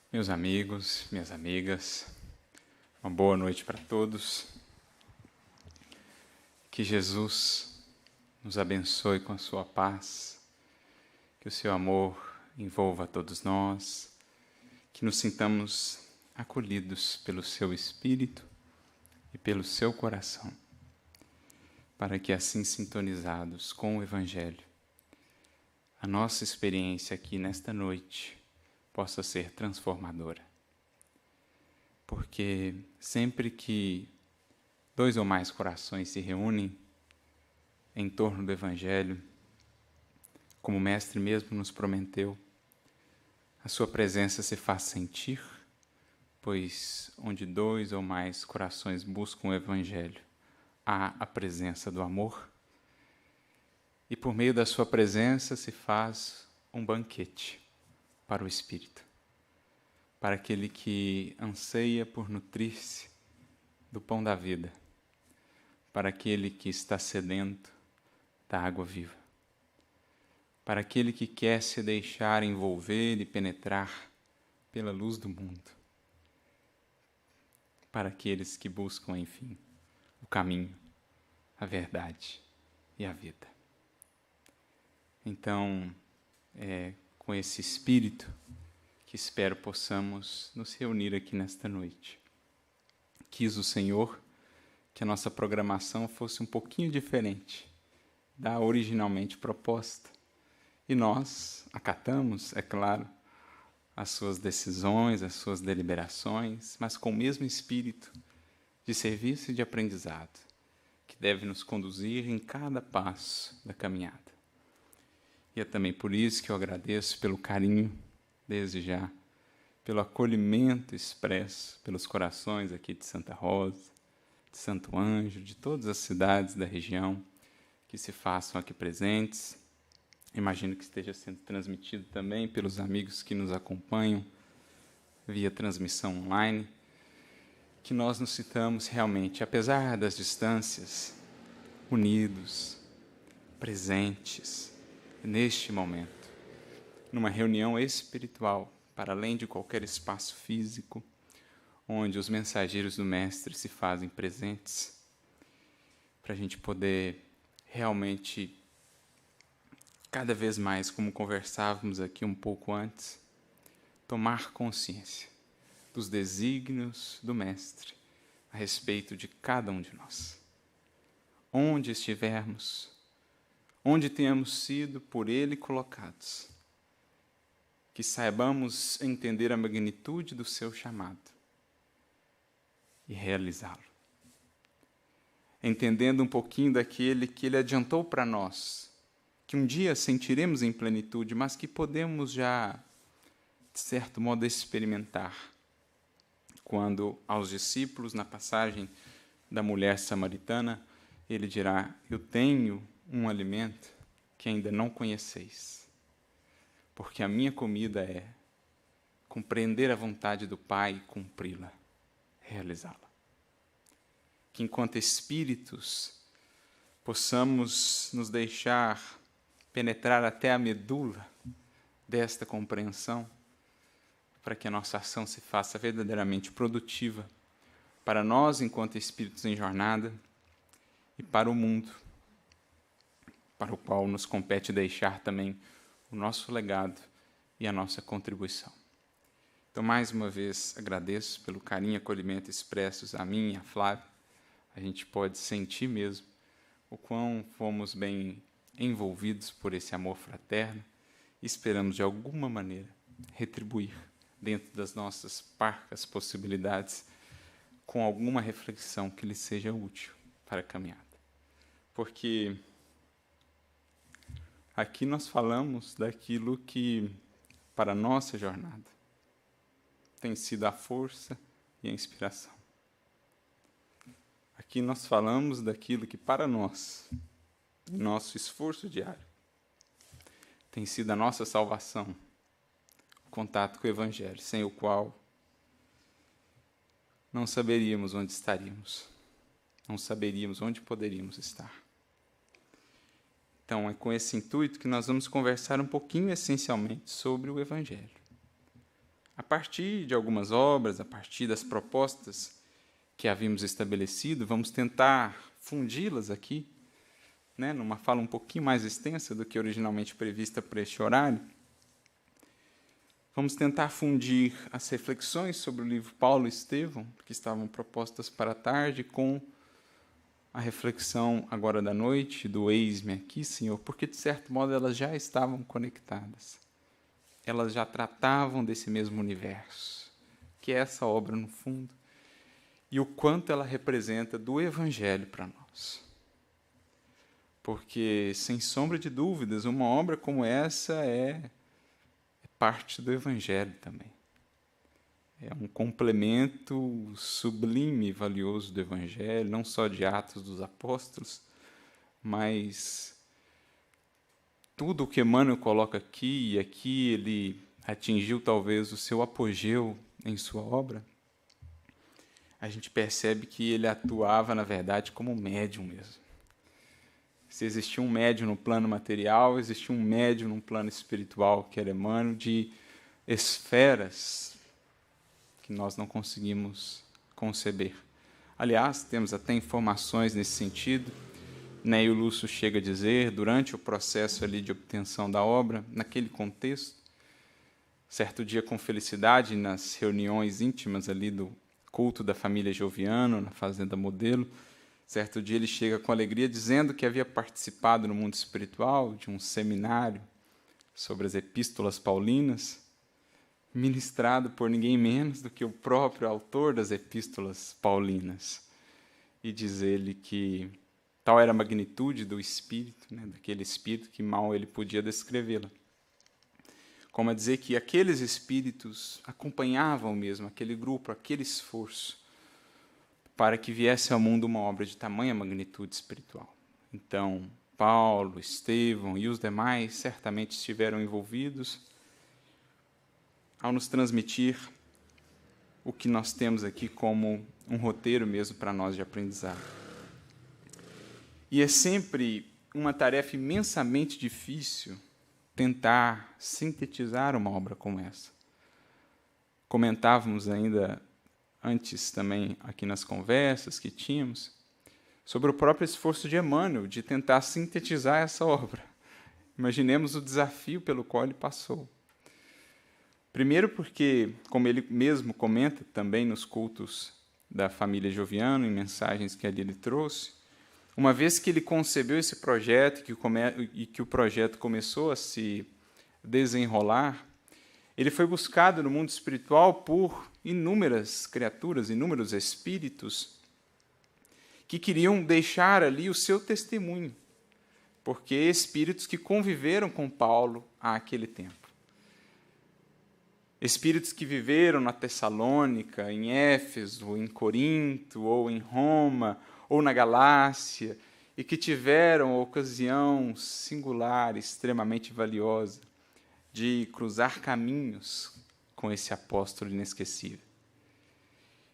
Meus amigos, minhas amigas, uma boa noite para todos. Que Jesus nos abençoe com a sua paz, que o seu amor envolva a todos nós, que nos sintamos acolhidos pelo seu Espírito e pelo seu coração, para que assim sintonizados com o Evangelho, a nossa experiência aqui nesta noite possa ser transformadora. Porque sempre que dois ou mais corações se reúnem em torno do Evangelho, como o Mestre mesmo nos prometeu, a sua presença se faz sentir, pois onde dois ou mais corações buscam o Evangelho, há a presença do amor, e por meio da sua presença se faz um banquete para o Espírito, para aquele que anseia por nutrir-se do pão da vida, para aquele que está sedento da água viva, para aquele que quer se deixar envolver e penetrar pela luz do mundo, para aqueles que buscam, enfim, o caminho, a verdade e a vida. Então, com esse espírito que espero possamos nos reunir aqui nesta noite. Quis o Senhor que a nossa programação fosse um pouquinho diferente da originalmente proposta. E nós acatamos, é claro, as suas decisões, as suas deliberações, mas com o mesmo espírito de serviço e de aprendizado, que deve nos conduzir em cada passo da caminhada. E é também por isso que eu agradeço pelo carinho, desde já, pelo acolhimento expresso pelos corações aqui de Santa Rosa, de Santo Ângelo, de todas as cidades da região que se façam aqui presentes. Imagino que esteja sendo transmitido também pelos amigos que nos acompanham via transmissão online, que nós nos sintamos realmente, apesar das distâncias, unidos, presentes neste momento, numa reunião espiritual, para além de qualquer espaço físico, onde os mensageiros do Mestre se fazem presentes, para a gente poder realmente, cada vez mais, como conversávamos aqui um pouco antes, tomar consciência dos desígnios do Mestre a respeito de cada um de nós. Onde estivermos, onde tenhamos sido por Ele colocados, que saibamos entender a magnitude do seu chamado e realizá-lo. Entendendo um pouquinho daquele que Ele adiantou para nós, que um dia sentiremos em plenitude, mas que podemos já, de certo modo, experimentar, quando aos discípulos, na passagem da mulher samaritana, Ele dirá: eu tenho um alimento que ainda não conheceis, porque a minha comida é compreender a vontade do Pai e cumpri-la, realizá-la. Que enquanto espíritos possamos nos deixar penetrar até a medula desta compreensão, para que a nossa ação se faça verdadeiramente produtiva para nós enquanto espíritos em jornada e para o mundo, para o qual nos compete deixar também o nosso legado e a nossa contribuição. Então, mais uma vez, agradeço pelo carinho e acolhimento expressos a mim e a Flávia. A gente pode sentir mesmo o quão fomos bem envolvidos por esse amor fraterno e esperamos, de alguma maneira, retribuir, dentro das nossas parcas possibilidades, com alguma reflexão que lhe seja útil para a caminhada. Porque aqui nós falamos daquilo que, para a nossa jornada, tem sido a força e a inspiração. Aqui nós falamos daquilo que, para nós, nosso esforço diário, tem sido a nossa salvação, o contato com o Evangelho, sem o qual não saberíamos onde estaríamos, não saberíamos onde poderíamos estar. Então, é com esse intuito que nós vamos conversar um pouquinho, essencialmente, sobre o Evangelho. a partir de algumas obras, a partir das propostas que havíamos estabelecido, vamos tentar fundi-las aqui, né, numa fala um pouquinho mais extensa do que originalmente prevista para este horário. Vamos tentar fundir as reflexões sobre o livro Paulo e Estevão, que estavam propostas para a tarde, com a reflexão agora da noite do Eis-me aqui, Senhor, porque, de certo modo, elas já estavam conectadas. Elas já tratavam desse mesmo universo, que é essa obra, no fundo, e o quanto ela representa do Evangelho para nós. Porque, sem sombra de dúvidas, uma obra como essa é parte do Evangelho também. É um complemento sublime e valioso do Evangelho, não só de Atos dos Apóstolos, mas tudo o que Emmanuel coloca aqui, e aqui ele atingiu talvez o seu apogeu em sua obra, a gente percebe que ele atuava, na verdade, como médium mesmo. Se existia um médium no plano material, existia um médium no plano espiritual, que era Emmanuel, de esferas que nós não conseguimos conceber. Aliás, temos até informações nesse sentido. Neio Lúcio chega a dizer, durante o processo ali de obtenção da obra, naquele contexto, certo dia com felicidade, nas reuniões íntimas ali do culto da família Joviano, na Fazenda Modelo, certo dia ele chega com alegria dizendo que havia participado no mundo espiritual de um seminário sobre as epístolas paulinas, ministrado por ninguém menos do que o próprio autor das epístolas paulinas. E diz ele que tal era a magnitude do espírito, né, daquele espírito que mal ele podia descrevê-la. Como a dizer que aqueles espíritos acompanhavam mesmo aquele grupo, aquele esforço, para que viesse ao mundo uma obra de tamanha magnitude espiritual. Então, Paulo, Estevão e os demais certamente estiveram envolvidos ao nos transmitir o que nós temos aqui como um roteiro mesmo para nós de aprendizado. E é sempre uma tarefa imensamente difícil tentar sintetizar uma obra como essa. Comentávamos ainda antes também aqui nas conversas que tínhamos sobre o próprio esforço de Emmanuel de tentar sintetizar essa obra. Imaginemos o desafio pelo qual ele passou. Primeiro porque, como ele mesmo comenta também nos cultos da família Joviano, em mensagens que ali ele trouxe, uma vez que ele concebeu esse projeto e que o projeto começou a se desenrolar, ele foi buscado no mundo espiritual por inúmeras criaturas, inúmeros espíritos que queriam deixar ali o seu testemunho, porque espíritos que conviveram com Paulo àquele tempo. Espíritos que viveram na Tessalônica, em Éfeso, em Corinto, ou em Roma, ou na Galácia, e que tiveram a ocasião singular, extremamente valiosa, de cruzar caminhos com esse apóstolo inesquecível.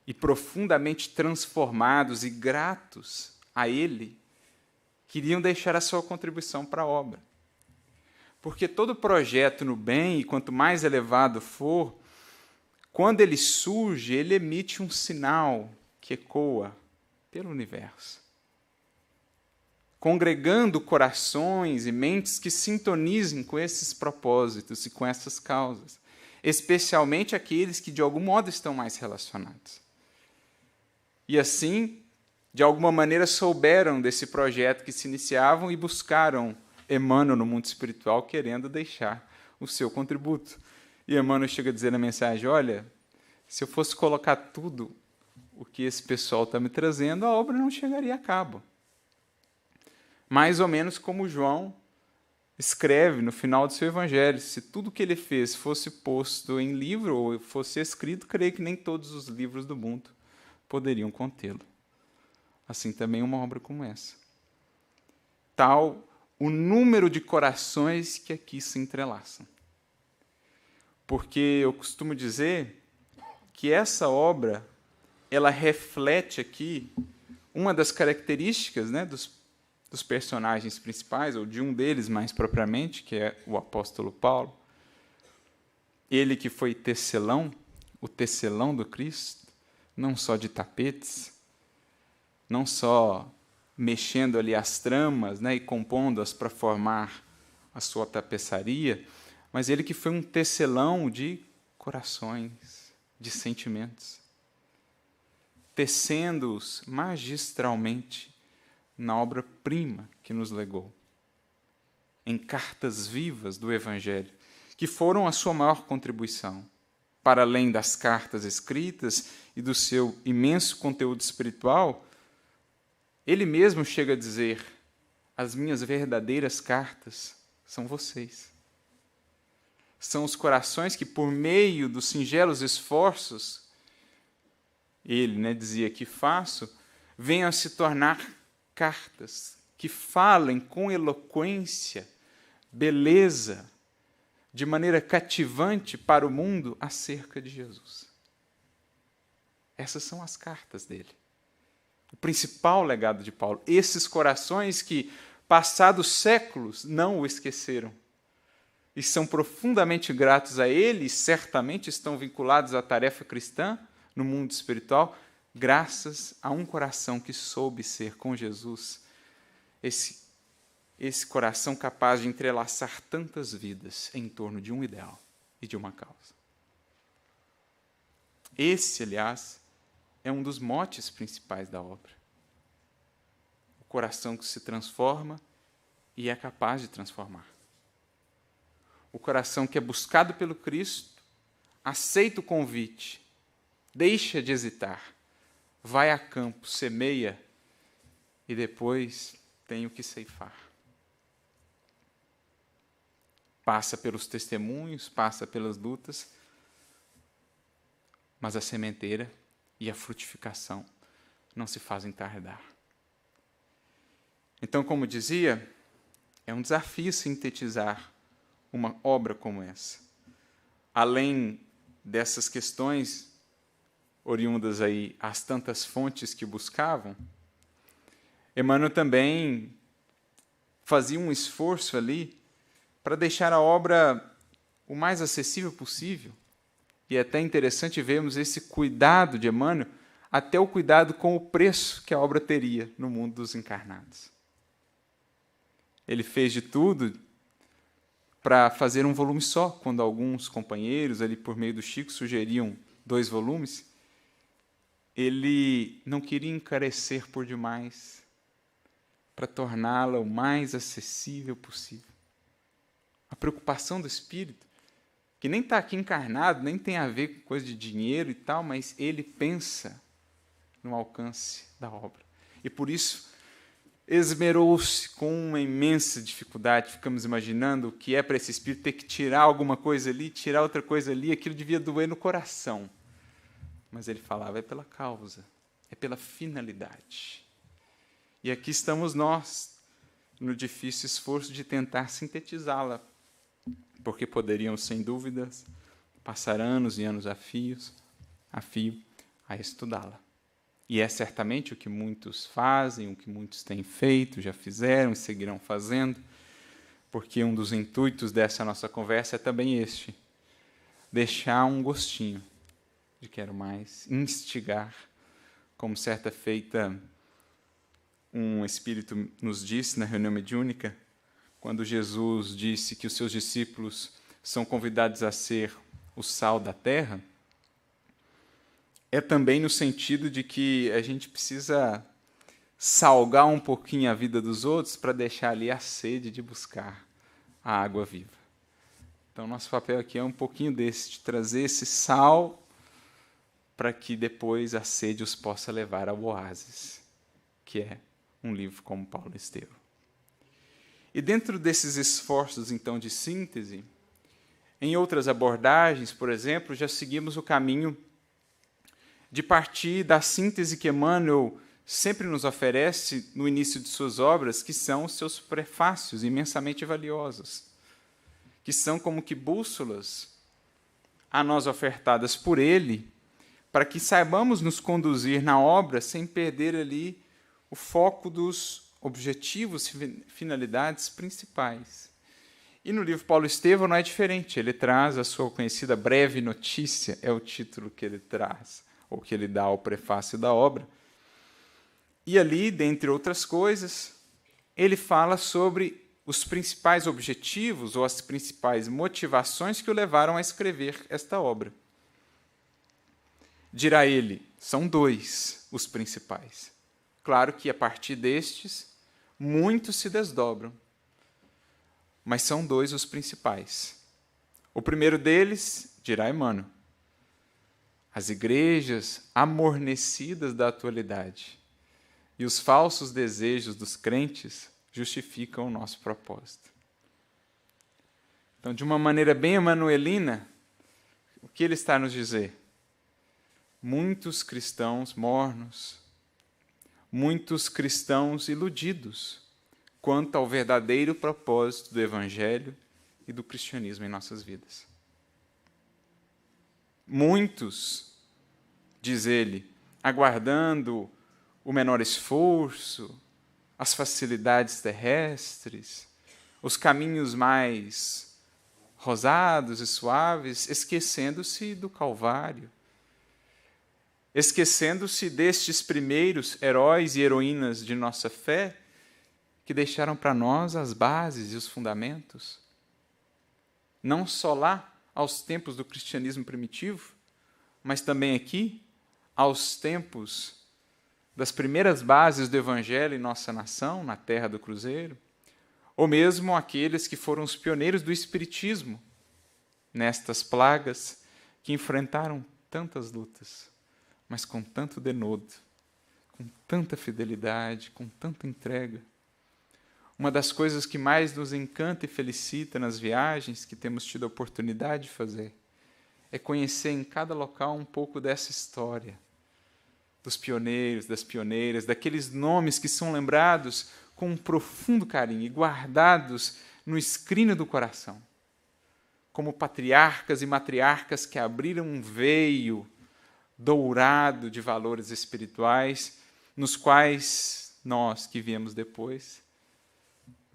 E profundamente transformados e gratos a ele, queriam deixar a sua contribuição para a obra. Porque todo projeto no bem, e quanto mais elevado for, quando ele surge, ele emite um sinal que ecoa pelo universo, congregando corações e mentes que sintonizem com esses propósitos e com essas causas, especialmente aqueles que de algum modo estão mais relacionados. E assim, de alguma maneira, souberam desse projeto que se iniciavam e buscaram Emmanuel no mundo espiritual, querendo deixar o seu contributo. E Emmanuel chega a dizer na mensagem, olha, se eu fosse colocar tudo o que esse pessoal está me trazendo, a obra não chegaria a cabo. Mais ou menos como João escreve no final do seu evangelho, se tudo que ele fez fosse posto em livro ou fosse escrito, creio que nem todos os livros do mundo poderiam contê-lo. Assim também uma obra como essa. Tal o número de corações que aqui se entrelaçam. Porque eu costumo dizer que essa obra, ela reflete aqui uma das características, né, dos personagens principais, ou de um deles mais propriamente, que é o apóstolo Paulo. Ele que foi tecelão, o tecelão do Cristo, não só de tapetes, não só mexendo ali as tramas, né, e compondo-as para formar a sua tapeçaria, mas ele que foi um tecelão de corações, de sentimentos, tecendo-os magistralmente na obra-prima que nos legou, em cartas vivas do Evangelho, que foram a sua maior contribuição, para além das cartas escritas e do seu imenso conteúdo espiritual. Ele mesmo chega a dizer: as minhas verdadeiras cartas são vocês. São os corações que, por meio dos singelos esforços, ele, dizia, que faço, venham a se tornar cartas que falem com eloquência, beleza, de maneira cativante para o mundo acerca de Jesus. Essas são as cartas dele. O principal legado de Paulo. Esses corações que, passados séculos, não o esqueceram. E são profundamente gratos a ele, e certamente estão vinculados à tarefa cristã no mundo espiritual, graças a um coração que soube ser com Jesus esse coração capaz de entrelaçar tantas vidas em torno de um ideal e de uma causa. Esse, aliás, é um dos motes principais da obra. O coração que se transforma e é capaz de transformar. O coração que é buscado pelo Cristo, aceita o convite, deixa de hesitar, vai a campo, semeia e depois tem o que ceifar. Passa pelos testemunhos, passa pelas lutas, mas a sementeira e a frutificação não se fazem tardar. Então, como dizia, é um desafio sintetizar uma obra como essa. Além dessas questões oriundas aí às tantas fontes que buscavam, Emmanuel também fazia um esforço ali para deixar a obra o mais acessível possível. E é até interessante vermos esse cuidado de Emmanuel, até o cuidado com o preço que a obra teria no mundo dos encarnados. Ele fez de tudo para fazer um volume só, quando alguns companheiros, ali por meio do Chico, sugeriam 2 volumes. Ele não queria encarecer por demais, para torná-la o mais acessível possível. A preocupação do Espírito, que nem está aqui encarnado, nem tem a ver com coisa de dinheiro e tal, mas ele pensa no alcance da obra. E por isso esmerou-se com uma imensa dificuldade. Ficamos imaginando o que é para esse Espírito ter que tirar alguma coisa ali, tirar outra coisa ali, aquilo devia doer no coração. Mas ele falava, é pela causa, é pela finalidade. E aqui estamos nós, no difícil esforço de tentar sintetizá-la, porque poderiam, sem dúvidas, passar anos e anos a fio a estudá-la. E é certamente o que muitos fazem, o que muitos têm feito, já fizeram e seguirão fazendo, porque um dos intuitos dessa nossa conversa é também este, deixar um gostinho de quero mais, instigar, como certa feita um espírito nos disse na reunião mediúnica, quando Jesus disse que os seus discípulos são convidados a ser o sal da terra, é também no sentido de que a gente precisa salgar um pouquinho a vida dos outros para deixar ali a sede de buscar a água viva. Então, nosso papel aqui é um pouquinho desse, de trazer esse sal para que depois a sede os possa levar ao oásis, que é um livro como Paulo Estevam. E dentro desses esforços, então, de síntese, em outras abordagens, por exemplo, já seguimos o caminho de partir da síntese que Emmanuel sempre nos oferece no início de suas obras, que são os seus prefácios imensamente valiosos, que são como que bússolas a nós ofertadas por ele, para que saibamos nos conduzir na obra sem perder ali o foco dos objetivos e finalidades principais. E no livro Paulo Estevão não é diferente, ele traz a sua conhecida breve notícia, é o título que ele traz, ou que ele dá ao prefácio da obra. E ali, dentre outras coisas, ele fala sobre os principais objetivos ou as principais motivações que o levaram a escrever esta obra. Dirá ele, são 2 os principais. Claro que a partir destes, muitos se desdobram, mas são 2 os principais. O primeiro deles, dirá Emmanuel, as igrejas amornecidas da atualidade e os falsos desejos dos crentes justificam o nosso propósito. Então, de uma maneira bem emanuelina, o que ele está a nos dizer? Muitos cristãos mornos, muitos cristãos iludidos quanto ao verdadeiro propósito do Evangelho e do cristianismo em nossas vidas. Muitos, diz ele, aguardando o menor esforço, as facilidades terrestres, os caminhos mais rosados e suaves, esquecendo-se do Calvário, esquecendo-se destes primeiros heróis e heroínas de nossa fé, que deixaram para nós as bases e os fundamentos. Não só lá, aos tempos do cristianismo primitivo, mas também aqui, aos tempos das primeiras bases do Evangelho em nossa nação, na terra do Cruzeiro, ou mesmo aqueles que foram os pioneiros do Espiritismo, nestas plagas que enfrentaram tantas lutas, mas com tanto denodo, com tanta fidelidade, com tanta entrega. Uma das coisas que mais nos encanta e felicita nas viagens que temos tido a oportunidade de fazer é conhecer em cada local um pouco dessa história, dos pioneiros, das pioneiras, daqueles nomes que são lembrados com um profundo carinho e guardados no escrínio do coração, como patriarcas e matriarcas que abriram um veio dourado de valores espirituais, nos quais nós, que viemos depois,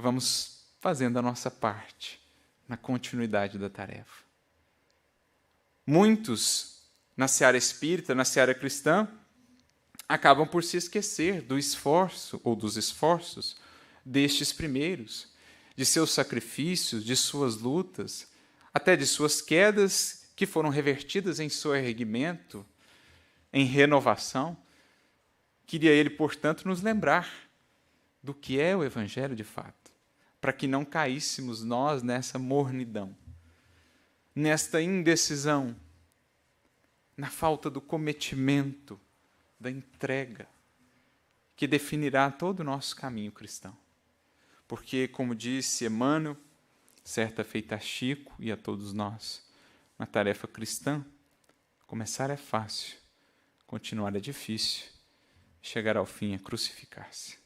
vamos fazendo a nossa parte na continuidade da tarefa. Muitos, na seara espírita, na seara cristã, acabam por se esquecer do esforço ou dos esforços destes primeiros, de seus sacrifícios, de suas lutas, até de suas quedas que foram revertidas em seu erguimento, em renovação. Queria ele, portanto, nos lembrar do que é o Evangelho de fato, para que não caíssemos nós nessa mornidão, nesta indecisão, na falta do cometimento, da entrega, que definirá todo o nosso caminho cristão. Porque, como disse Emmanuel, certa feita a Chico e a todos nós, na tarefa cristã, começar é fácil, continuar é difícil, chegar ao fim é crucificar-se.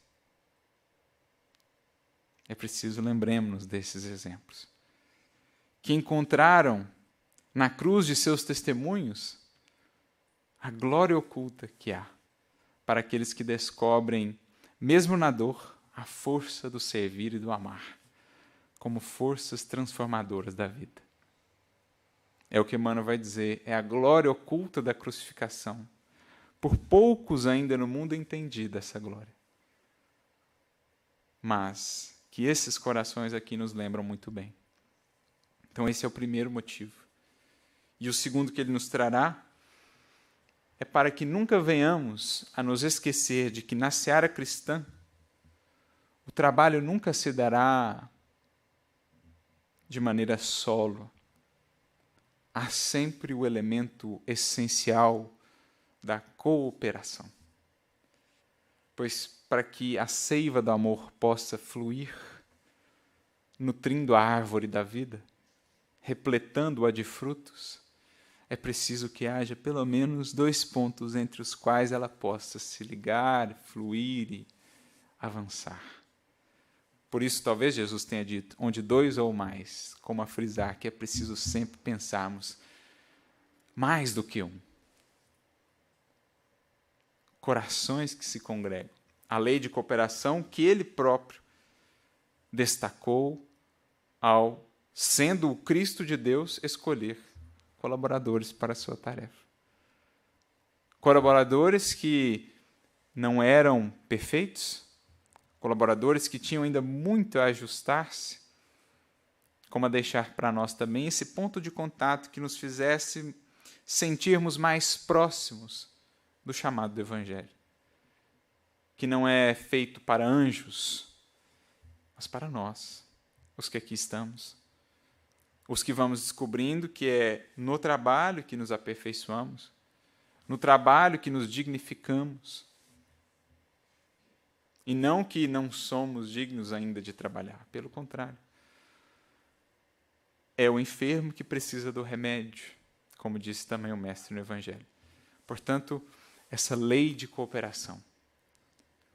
É preciso lembremos-nos desses exemplos, que encontraram na cruz de seus testemunhos a glória oculta que há para aqueles que descobrem, mesmo na dor, a força do servir e do amar, como forças transformadoras da vida. É o que Emmanuel vai dizer, é a glória oculta da crucificação. Por poucos ainda no mundo entendida essa glória. Mas que esses corações aqui nos lembram muito bem. Então esse é o primeiro motivo. E o segundo que ele nos trará é para que nunca venhamos a nos esquecer de que na seara cristã o trabalho nunca se dará de maneira solo. Há sempre o elemento essencial da cooperação. Pois para que a seiva do amor possa fluir, nutrindo a árvore da vida, repletando-a de frutos, é preciso que haja pelo menos 2 pontos entre os quais ela possa se ligar, fluir e avançar. Por isso, talvez Jesus tenha dito, onde 2 ou mais, como a frisar que é preciso sempre pensarmos mais do que um. Corações que se congregam. A lei de cooperação que ele próprio destacou ao sendo o Cristo de Deus, escolher colaboradores para a sua tarefa. Colaboradores que não eram perfeitos, colaboradores que tinham ainda muito a ajustar-se, como a deixar para nós também esse ponto de contato que nos fizesse sentirmos mais próximos do chamado do Evangelho, que não é feito para anjos, mas para nós, os que aqui estamos, os que vamos descobrindo que é no trabalho que nos aperfeiçoamos, no trabalho que nos dignificamos, e não que não somos dignos ainda de trabalhar, pelo contrário. É o enfermo que precisa do remédio, como disse também o mestre no Evangelho. Portanto, essa lei de cooperação,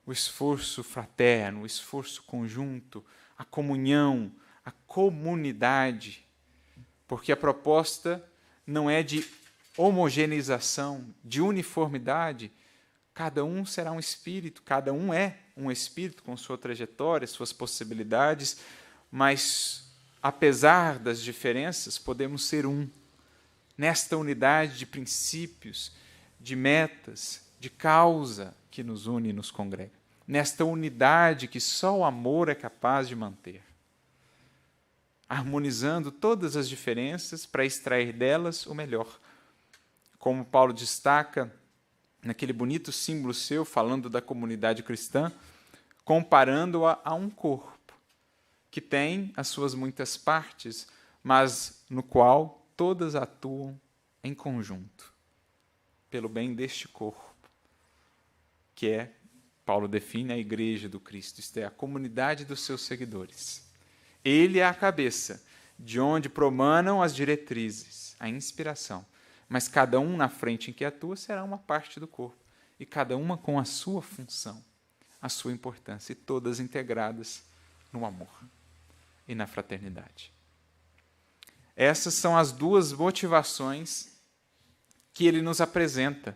o esforço fraterno, o esforço conjunto, a comunhão, a comunidade, porque a proposta não é de homogeneização, de uniformidade. Cada um será um espírito, cada um é um espírito com sua trajetória, suas possibilidades, mas apesar das diferenças, podemos ser um. Nesta unidade de princípios, de metas, de causa que nos une e nos congrega. Nesta unidade que só o amor é capaz de manter. Harmonizando todas as diferenças para extrair delas o melhor. Como Paulo destaca naquele bonito símbolo seu, falando da comunidade cristã, comparando-a a um corpo, que tem as suas muitas partes, mas no qual todas atuam em conjunto, pelo bem deste corpo, que é, Paulo define, a igreja do Cristo, isto é, a comunidade dos seus seguidores. Ele é a cabeça, de onde promanam as diretrizes, a inspiração, mas cada um na frente em que atua será uma parte do corpo, e cada uma com a sua função, a sua importância, e todas integradas no amor e na fraternidade. Essas são as duas motivações que ele nos apresenta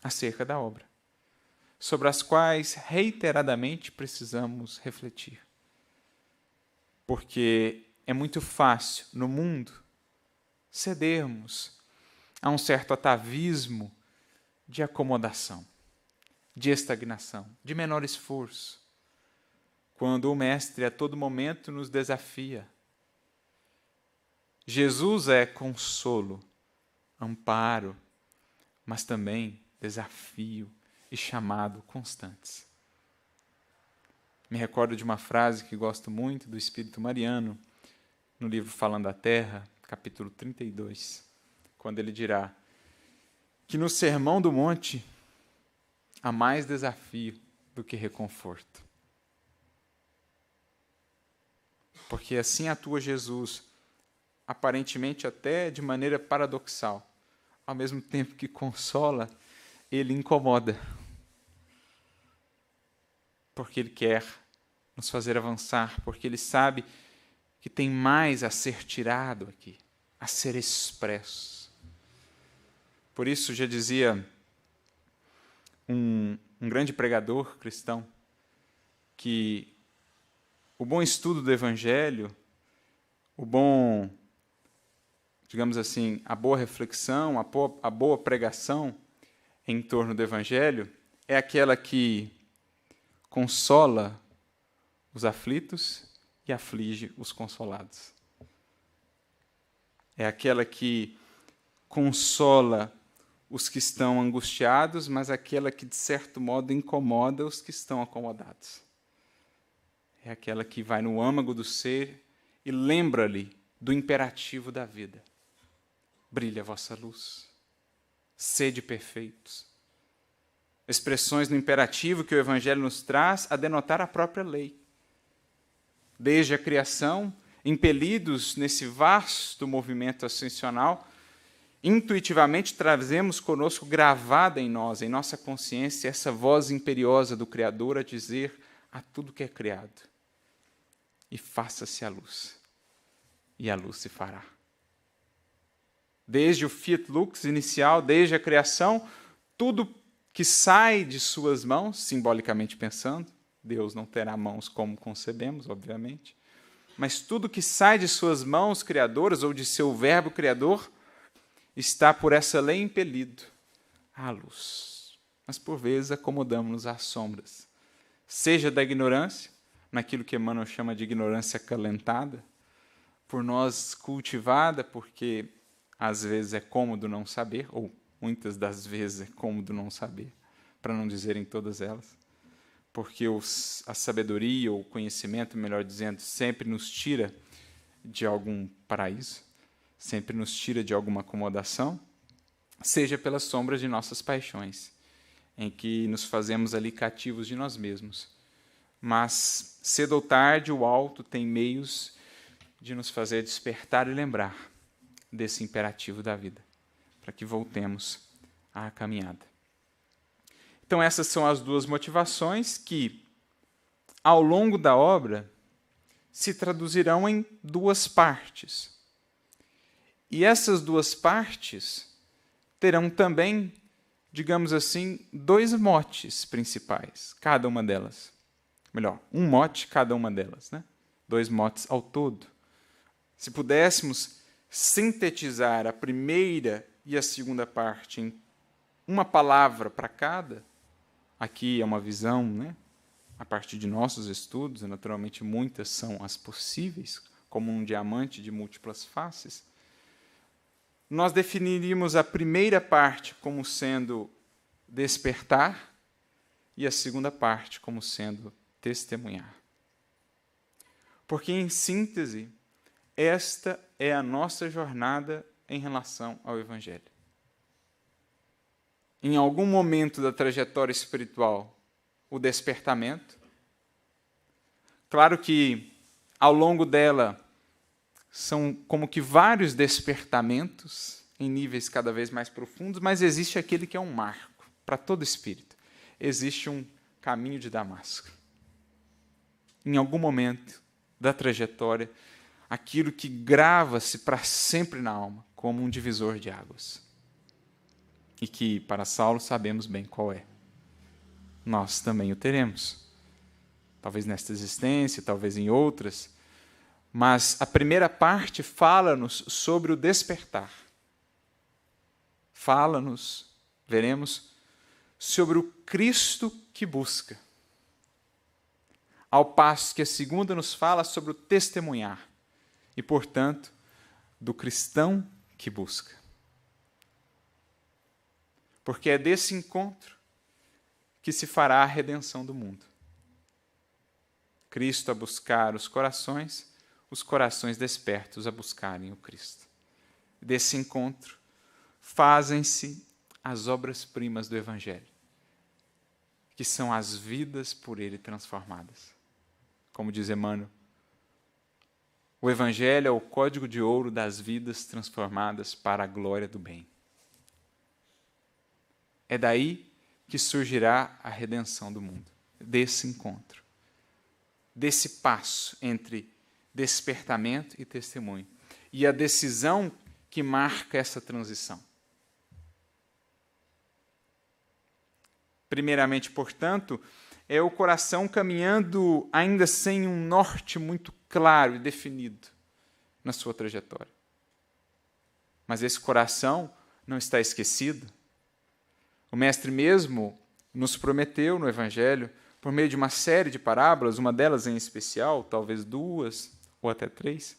acerca da obra, sobre as quais reiteradamente precisamos refletir. Porque é muito fácil, no mundo, cedermos a um certo atavismo de acomodação, de estagnação, de menor esforço, quando o Mestre a todo momento nos desafia. Jesus é consolo, amparo, mas também desafio e chamado constantes. Me recordo de uma frase que gosto muito do Espírito Mariano, no livro Falando da Terra, capítulo 32, quando ele dirá que no Sermão do Monte há mais desafio do que reconforto. Porque assim atua Jesus, aparentemente até de maneira paradoxal. Ao mesmo tempo que consola, ele incomoda. Porque ele quer nos fazer avançar, porque ele sabe que tem mais a ser tirado aqui, a ser expresso. Por isso, já dizia um grande pregador cristão, que o bom estudo do Evangelho, digamos assim, a boa reflexão, a boa pregação em torno do Evangelho é aquela que consola os aflitos e aflige os consolados. É aquela que consola os que estão angustiados, mas aquela que, de certo modo, incomoda os que estão acomodados. É aquela que vai no âmago do ser e lembra-lhe do imperativo da vida. Brilha a vossa luz. Sede perfeitos. Expressões no imperativo que o Evangelho nos traz a denotar a própria lei. Desde a criação, impelidos nesse vasto movimento ascensional, intuitivamente trazemos conosco gravada em nós, em nossa consciência, essa voz imperiosa do Criador a dizer a tudo que é criado: e faça-se a luz, e a luz se fará. Desde o fiat lux inicial, desde a criação, tudo que sai de suas mãos, simbolicamente pensando, Deus não terá mãos como concebemos, obviamente, mas tudo que sai de suas mãos criadoras ou de seu verbo criador está por essa lei impelido à luz. Mas por vezes acomodamos-nos às sombras, seja da ignorância, naquilo que Emmanuel chama de ignorância acalentada, por nós cultivada, porque às vezes é cômodo não saber, ou muitas das vezes é cômodo não saber, para não dizerem todas elas, porque a sabedoria, ou o conhecimento, melhor dizendo, sempre nos tira de algum paraíso, sempre nos tira de alguma acomodação, seja pelas sombras de nossas paixões, em que nos fazemos ali cativos de nós mesmos. Mas, cedo ou tarde, o alto tem meios de nos fazer despertar e lembrar desse imperativo da vida, para que voltemos à caminhada. Então, essas são as duas motivações que, ao longo da obra, se traduzirão em duas partes. E essas duas partes terão também, digamos assim, dois motes principais, cada uma delas. Melhor, um mote cada uma delas, né? 2 motes ao todo. Se pudéssemos sintetizar a primeira e a segunda parte em uma palavra para cada, aqui é uma visão, né? A partir de nossos estudos, naturalmente muitas são as possíveis, como um diamante de múltiplas faces, nós definiríamos a primeira parte como sendo despertar e a segunda parte como sendo testemunhar. Porque, em síntese, esta é a nossa jornada em relação ao Evangelho. Em algum momento da trajetória espiritual, o despertamento. Claro que, ao longo dela, são como que vários despertamentos em níveis cada vez mais profundos, mas existe aquele que é um marco para todo espírito. Existe um caminho de Damasco. Em algum momento da trajetória, aquilo que grava-se para sempre na alma, como um divisor de águas. E que, para Saulo, sabemos bem qual é. Nós também o teremos. Talvez nesta existência, talvez em outras. Mas a primeira parte fala-nos sobre o despertar. Fala-nos, veremos, sobre o Cristo que busca. Ao passo que a segunda nos fala sobre o testemunhar. E, portanto, do cristão que busca. Porque é desse encontro que se fará a redenção do mundo. Cristo a buscar os corações despertos a buscarem o Cristo. Desse encontro fazem-se as obras-primas do Evangelho, que são as vidas por ele transformadas. Como diz Emmanuel, o Evangelho é o código de ouro das vidas transformadas para a glória do bem. É daí que surgirá a redenção do mundo, desse encontro, desse passo entre despertamento e testemunho, e a decisão que marca essa transição. Primeiramente, portanto, é o coração caminhando ainda sem um norte muito claro e definido na sua trajetória. Mas esse coração não está esquecido. O Mestre mesmo nos prometeu no Evangelho, por meio de uma série de parábolas, uma delas em especial, talvez 2 ou até 3,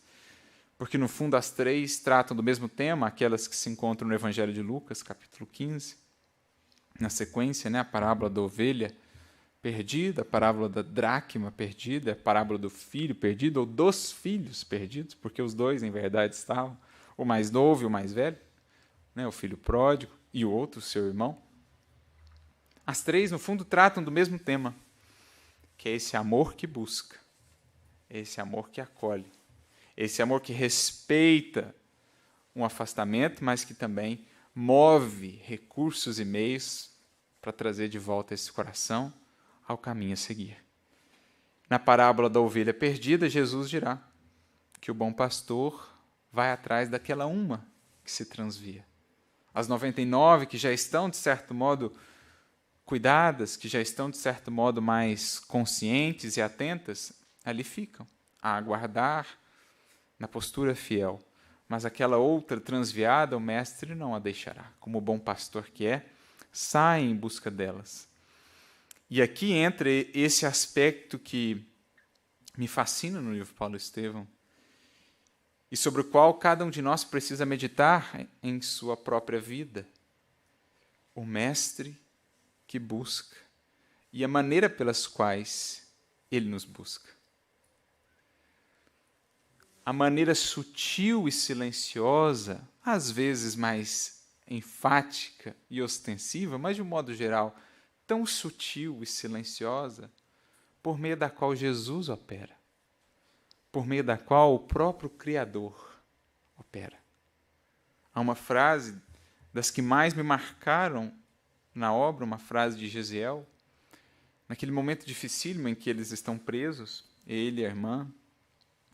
porque no fundo as 3 tratam do mesmo tema, aquelas que se encontram no Evangelho de Lucas, capítulo 15. Na sequência, a parábola da ovelha perdida, a parábola da dracma perdida, a parábola do filho perdido, ou dos filhos perdidos, porque os dois, em verdade, estavam, o mais novo e o mais velho, o filho pródigo e o outro, seu irmão. As 3, no fundo, tratam do mesmo tema, que é esse amor que busca, esse amor que acolhe, esse amor que respeita um afastamento, mas que também move recursos e meios para trazer de volta esse coração ao caminho a seguir. Na parábola da ovelha perdida, Jesus dirá que o bom pastor vai atrás daquela uma que se transvia. As 99 que já estão, de certo modo, cuidadas, que já estão, de certo modo, mais conscientes e atentas, ali ficam, a aguardar na postura fiel. Mas aquela outra transviada, o mestre não a deixará. Como o bom pastor que é, sai em busca delas. E aqui entra esse aspecto que me fascina no livro Paulo Estevão, e sobre o qual cada um de nós precisa meditar em sua própria vida. O mestre que busca e a maneira pelas quais ele nos busca. A maneira sutil e silenciosa, às vezes mais enfática e ostensiva, mas de um modo geral, tão sutil e silenciosa, por meio da qual Jesus opera, por meio da qual o próprio Criador opera. Há uma frase das que mais me marcaram na obra, uma frase de Gesiel, naquele momento dificílimo em que eles estão presos, ele, a irmã,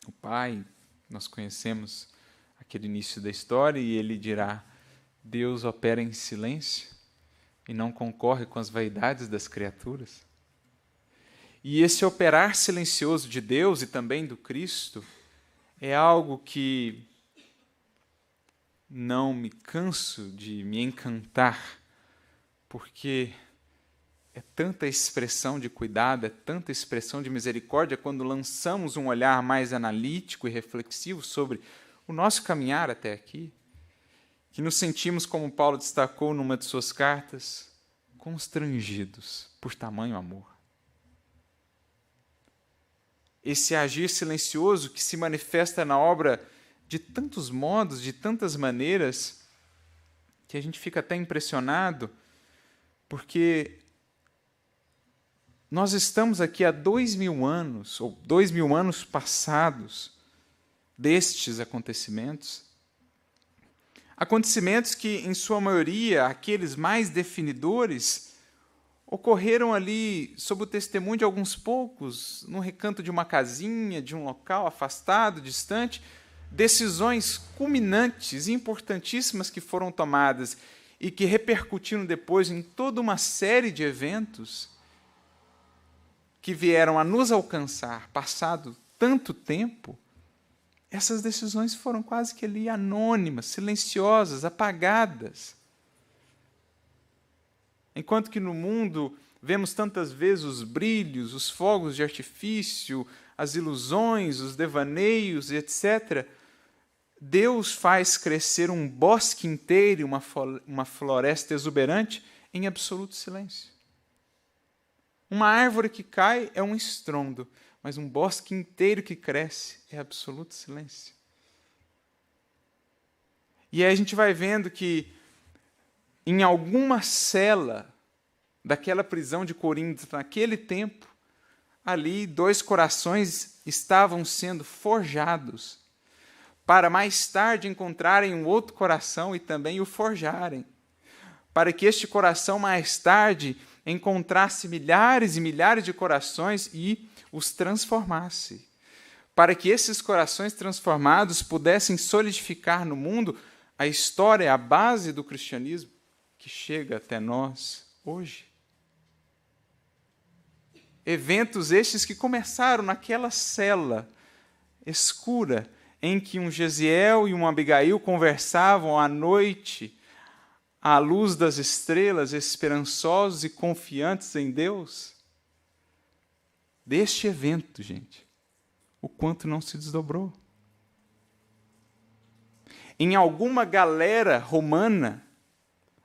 o pai, nós conhecemos aquele início da história, e ele dirá: Deus opera em silêncio e não concorre com as vaidades das criaturas. E esse operar silencioso de Deus e também do Cristo é algo que não me canso de me encantar, porque é tanta expressão de cuidado, é tanta expressão de misericórdia quando lançamos um olhar mais analítico e reflexivo sobre o nosso caminhar até aqui, que nos sentimos, como Paulo destacou numa de suas cartas, constrangidos por tamanho amor. Esse agir silencioso que se manifesta na obra de tantos modos, de tantas maneiras, que a gente fica até impressionado, porque nós estamos aqui há 2000 anos, ou 2000 anos passados, destes acontecimentos. Acontecimentos que, em sua maioria, aqueles mais definidores, ocorreram ali sob o testemunho de alguns poucos, no recanto de uma casinha, de um local afastado, distante, decisões culminantes e importantíssimas que foram tomadas e que repercutiram depois em toda uma série de eventos que vieram a nos alcançar, passado tanto tempo. Essas decisões foram quase que ali anônimas, silenciosas, apagadas. Enquanto que no mundo vemos tantas vezes os brilhos, os fogos de artifício, as ilusões, os devaneios, etc., Deus faz crescer um bosque inteiro, uma floresta exuberante, em absoluto silêncio. Uma árvore que cai é um estrondo, mas um bosque inteiro que cresce é absoluto silêncio. E aí a gente vai vendo que em alguma cela daquela prisão de Corinto, naquele tempo, ali 2 corações estavam sendo forjados, para mais tarde encontrarem um outro coração e também o forjarem, para que este coração mais tarde encontrasse milhares e milhares de corações e os transformasse, para que esses corações transformados pudessem solidificar no mundo a história, a base do cristianismo que chega até nós hoje. Eventos estes que começaram naquela cela escura em que um Gesiel e um Abigail conversavam à noite, à luz das estrelas, esperançosos e confiantes em Deus. Deste evento, gente, o quanto não se desdobrou. Em alguma galera romana,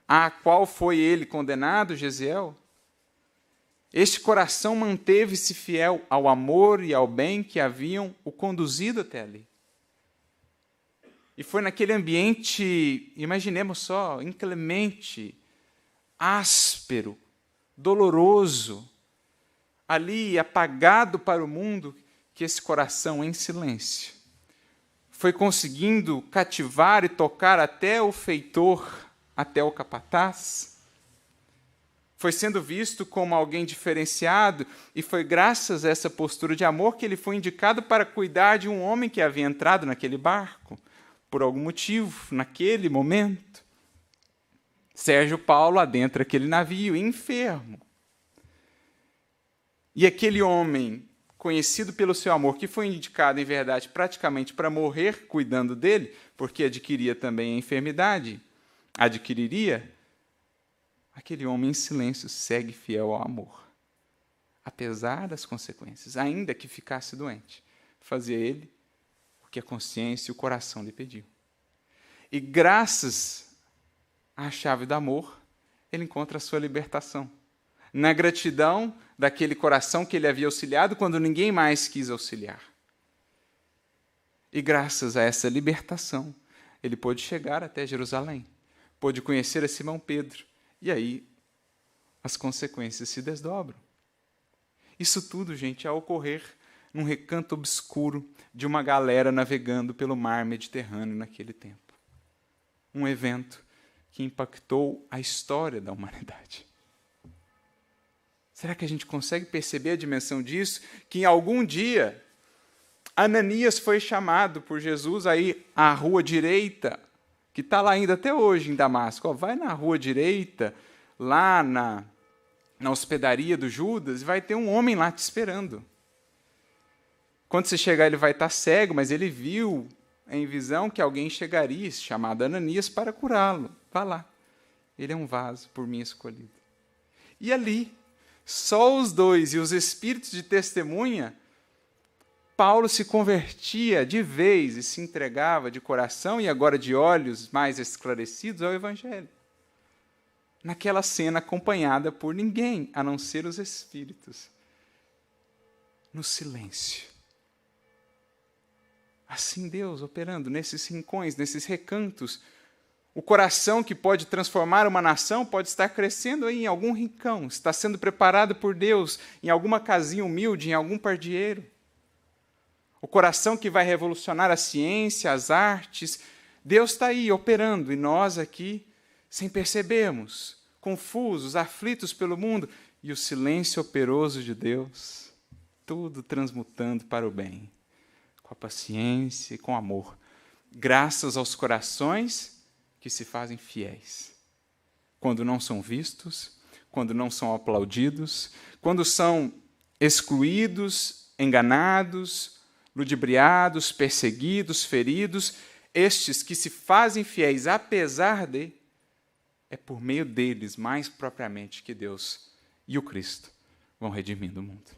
à qual foi ele condenado, Gesiel, este coração manteve-se fiel ao amor e ao bem que haviam o conduzido até ali. E foi naquele ambiente, imaginemos só, inclemente, áspero, doloroso, ali apagado para o mundo, que esse coração em silêncio foi conseguindo cativar e tocar até o feitor, até o capataz. Foi sendo visto como alguém diferenciado, e foi graças a essa postura de amor que ele foi indicado para cuidar de um homem que havia entrado naquele barco, por algum motivo, naquele momento. Sérgio Paulo adentra aquele navio, enfermo. E aquele homem, conhecido pelo seu amor, que foi indicado, em verdade, praticamente para morrer cuidando dele, porque adquiria também a enfermidade, adquiriria, aquele homem em silêncio segue fiel ao amor, apesar das consequências, ainda que ficasse doente. Fazia ele o que a consciência e o coração lhe pediam. E graças à chave do amor, ele encontra a sua libertação. Na gratidão daquele coração que ele havia auxiliado quando ninguém mais quis auxiliar. E graças a essa libertação, ele pôde chegar até Jerusalém, pôde conhecer a Simão Pedro, e aí as consequências se desdobram. Isso tudo, gente, a ocorrer num recanto obscuro de uma galera navegando pelo mar Mediterrâneo naquele tempo. Um evento que impactou a história da humanidade. Será que a gente consegue perceber a dimensão disso? Que em algum dia, Ananias foi chamado por Jesus aí à rua direita, que está lá ainda até hoje em Damasco. Vai na rua direita, lá na hospedaria do Judas, e vai ter um homem lá te esperando. Quando você chegar, ele vai estar cego, mas ele viu em visão que alguém chegaria, chamado Ananias, para curá-lo. Vá lá. Ele é um vaso por mim escolhido. E ali, só os dois e os espíritos de testemunha, Paulo se convertia de vez e se entregava de coração e agora de olhos mais esclarecidos ao Evangelho. Naquela cena acompanhada por ninguém, a não ser os espíritos. No silêncio. Assim Deus operando nesses rincões, nesses recantos. O coração que pode transformar uma nação pode estar crescendo aí em algum rincão, está sendo preparado por Deus em alguma casinha humilde, em algum pardieiro. O coração que vai revolucionar a ciência, as artes, Deus está aí operando e nós aqui, sem percebermos, confusos, aflitos pelo mundo, e o silêncio operoso de Deus, tudo transmutando para o bem, com a paciência e com o amor, graças aos corações que se fazem fiéis, quando não são vistos, quando não são aplaudidos, quando são excluídos, enganados, ludibriados, perseguidos, feridos, estes que se fazem fiéis apesar de, é por meio deles, mais propriamente, que Deus e o Cristo vão redimindo o mundo.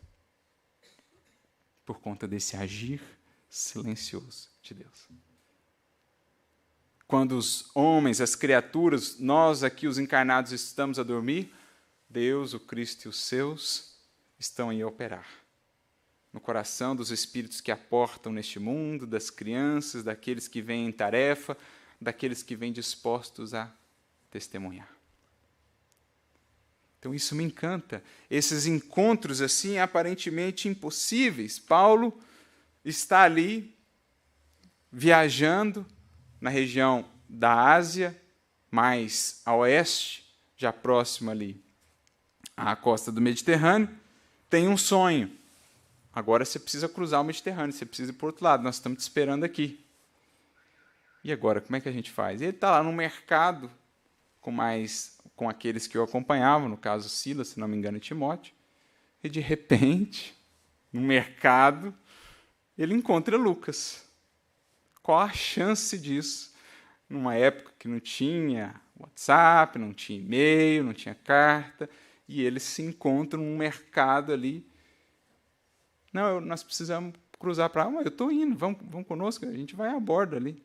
Por conta desse agir silencioso de Deus. Quando os homens, as criaturas, nós aqui, os encarnados, estamos a dormir, Deus, o Cristo e os seus estão aí a operar. No coração dos espíritos que aportam neste mundo, das crianças, daqueles que vêm em tarefa, daqueles que vêm dispostos a testemunhar. Então isso me encanta. Esses encontros assim aparentemente impossíveis. Paulo está ali viajando na região da Ásia, mais a oeste, já próximo ali à costa do Mediterrâneo, tem um sonho. Agora você precisa cruzar o Mediterrâneo, você precisa ir para o outro lado, nós estamos te esperando aqui. E agora, como é que a gente faz? Ele está lá no mercado, com aqueles que o acompanhavam, no caso Silas, se não me engano, e Timóteo, e de repente, no mercado, ele encontra Lucas. Qual a chance disso? Numa época que não tinha WhatsApp, não tinha e-mail, não tinha carta, e eles se encontram num mercado ali. Não, nós precisamos cruzar para lá. Eu estou indo, vamos conosco, a gente vai a bordo ali.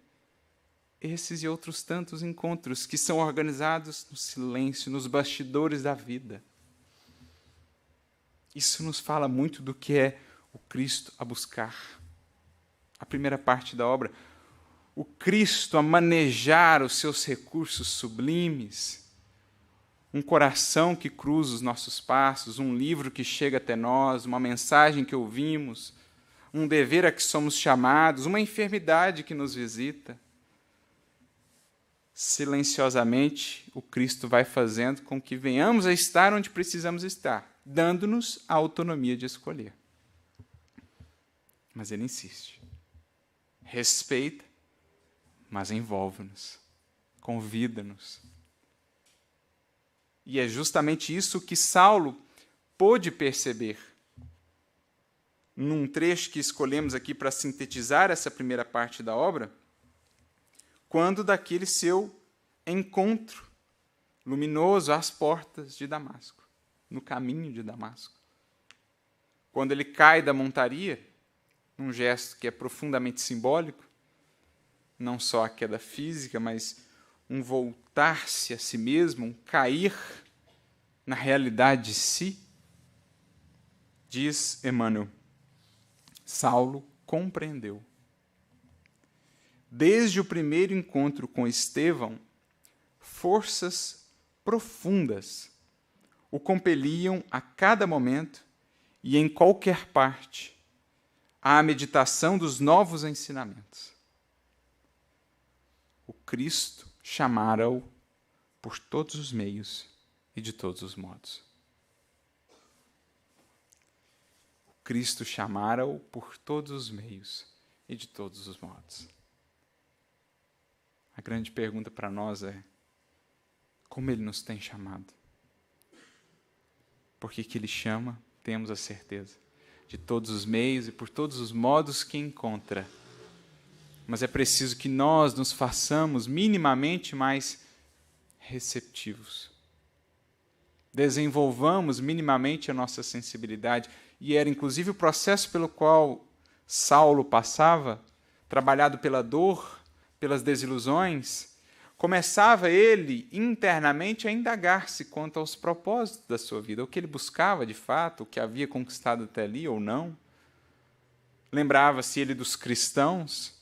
Esses e outros tantos encontros que são organizados no silêncio, nos bastidores da vida. Isso nos fala muito do que é o Cristo a buscar. A primeira parte da obra, o Cristo a manejar os seus recursos sublimes, um coração que cruza os nossos passos, um livro que chega até nós, uma mensagem que ouvimos, um dever a que somos chamados, uma enfermidade que nos visita. Silenciosamente, o Cristo vai fazendo com que venhamos a estar onde precisamos estar, dando-nos a autonomia de escolher. Mas ele insiste. Respeita, mas envolve-nos, convida-nos. E é justamente isso que Saulo pôde perceber. num trecho que escolhemos aqui para sintetizar essa primeira parte da obra, quando daquele seu encontro luminoso às portas de Damasco, no caminho de Damasco. Quando ele cai da montaria, um gesto que é profundamente simbólico, não só a queda física, mas um voltar-se a si mesmo, um cair na realidade de si, diz Emmanuel, Saulo compreendeu. Desde o primeiro encontro com Estevão, forças profundas o compeliam a cada momento e em qualquer parte à meditação dos novos ensinamentos. O Cristo chamara-o por todos os meios e de todos os modos. O Cristo chamara-o por todos os meios e de todos os modos. A grande pergunta para nós é: como Ele nos tem chamado? Porque que Ele chama, temos a certeza, de todos os meios e por todos os modos que encontra. Mas é preciso que nós nos façamos minimamente mais receptivos. Desenvolvamos minimamente a nossa sensibilidade. E era inclusive o processo pelo qual Saulo passava, trabalhado pela dor, pelas desilusões. Começava ele internamente a indagar-se quanto aos propósitos da sua vida, o que ele buscava de fato, o que havia conquistado até ali ou não. Lembrava-se ele dos cristãos,